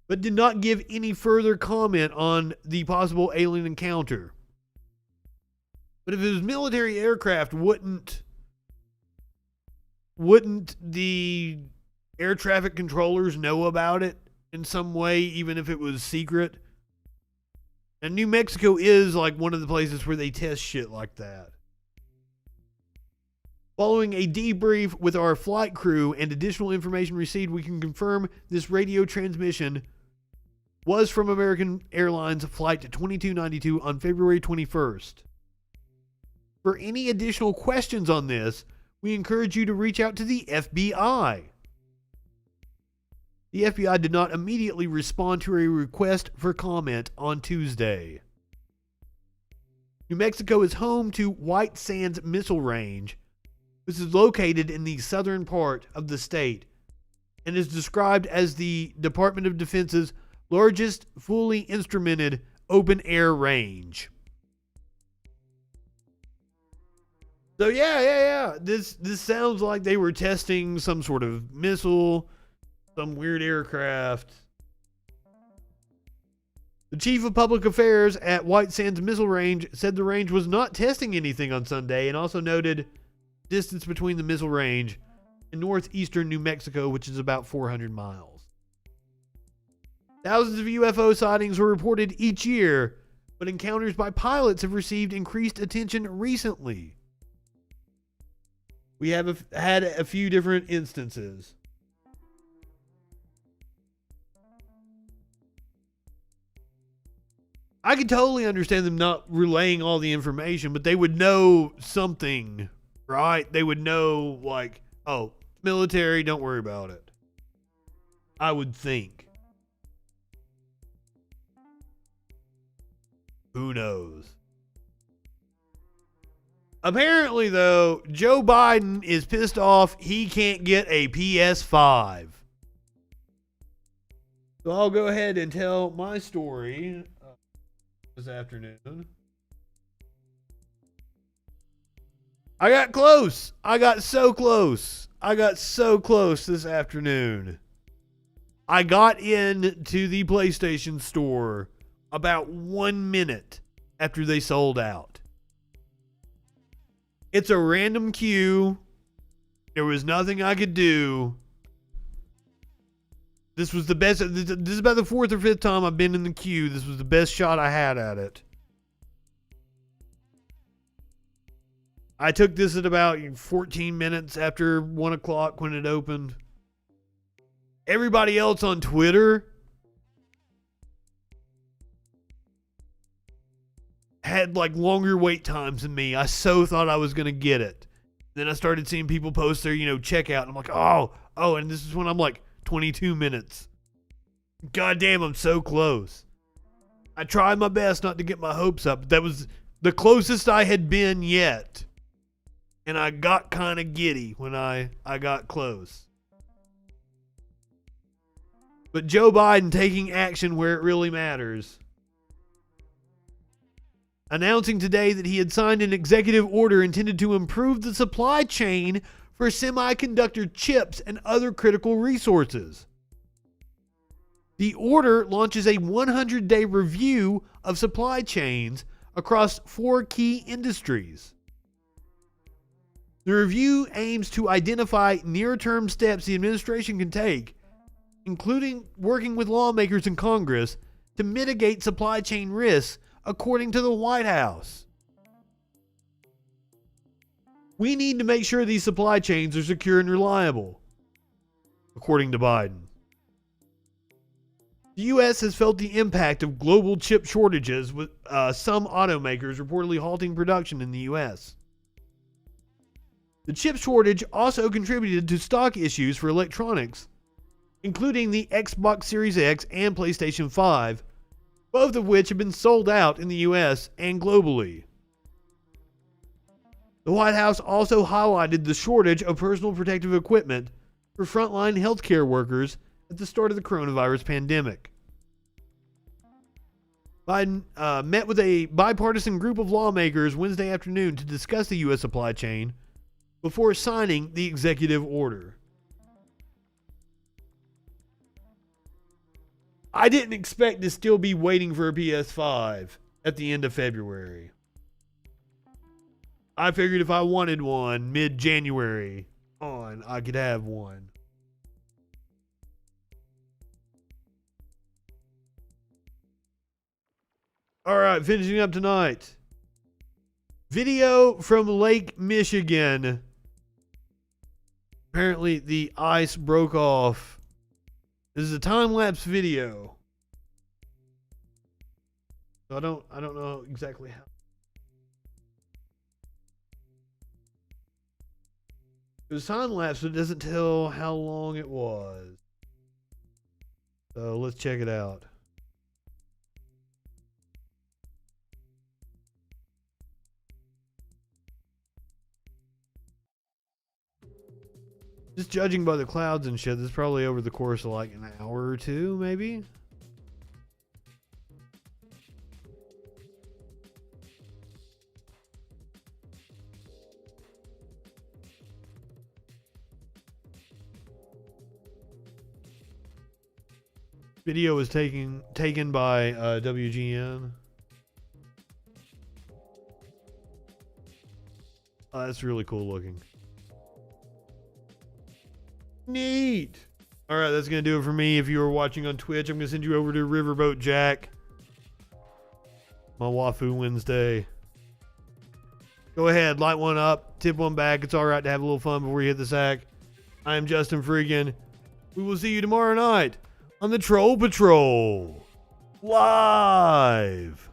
But did not give any further comment on the possible alien encounter. But if it was military aircraft, wouldn't the air traffic controllers know about it in some way, even if it was secret? And New Mexico is like one of the places where they test shit like that. Following a debrief with our flight crew and additional information received, we can confirm this radio transmission was from American Airlines Flight 2292 on February 21st. For any additional questions on this, we encourage you to reach out to the FBI. The FBI did not immediately respond to a request for comment on Tuesday. New Mexico is home to White Sands Missile Range, which is located in the southern part of the state and is described as the Department of Defense's largest fully instrumented open-air range. So yeah. This sounds like they were testing some sort of missile, some weird aircraft. The chief of public affairs at White Sands Missile Range said the range was not testing anything on Sunday and also noted distance between the missile range and northeastern New Mexico, which is about 400 miles. Thousands of UFO sightings were reported each year, but encounters by pilots have received increased attention recently. We have had a few different instances. I could totally understand them not relaying all the information, but they would know something, right? They would know, like, oh, military, don't worry about it. I would think. Who knows? Apparently, though, Joe Biden is pissed off he can't get a PS5. So I'll go ahead and tell my story this afternoon. I got close. I got so close this afternoon. I got into the PlayStation store about 1 minute after they sold out. It's a random queue. There was nothing I could do. This was the best. This is about the 4th or 5th time I've been in the queue. This was the best shot I had at it. I took this at about 14 minutes after 1 o'clock when it opened. Everybody else on Twitter had like longer wait times than me. I so thought I was going to get it. Then I started seeing people post their, checkout. And I'm like, oh, and this is when I'm like 22 minutes. God damn, I'm so close. I tried my best not to get my hopes up. But that was the closest I had been yet. And I got kind of giddy when I got close. But Joe Biden taking action where it really matters. Announcing today that he had signed an executive order intended to improve the supply chain for semiconductor chips and other critical resources. The order launches a 100-day review of supply chains across 4 key industries. The review aims to identify near-term steps the administration can take, including working with lawmakers in Congress to mitigate supply chain risks, according to the White House. We need to make sure these supply chains are secure and reliable, according to Biden. The U.S. has felt the impact of global chip shortages, with some automakers reportedly halting production in the U.S. The chip shortage also contributed to stock issues for electronics, including the Xbox Series X and PlayStation 5, both of which have been sold out in the U.S. and globally. The White House also highlighted the shortage of personal protective equipment for frontline healthcare workers at the start of the coronavirus pandemic. Biden met with a bipartisan group of lawmakers Wednesday afternoon to discuss the U.S. supply chain before signing the executive order. I didn't expect to still be waiting for a PS5 at the end of February. I figured if I wanted one mid-January on, I could have one. All right, finishing up tonight. Video from Lake Michigan. Apparently the ice broke off. This is a time-lapse video. So I don't know exactly how. It was time-lapse, but it doesn't tell how long it was. So let's check it out. Just judging by the clouds and shit, this is probably over the course of like an hour or two, maybe? Video was taken by WGN. Oh, that's really cool looking. Neat. All right, that's going to do it for me. If you were watching on Twitch, I'm going to send you over to Riverboat Jack. My Wafu Wednesday. Go ahead, light one up, tip one back. It's all right to have a little fun before you hit the sack. I am Justin Freakin. We will see you tomorrow night on the Troll Patrol. Live.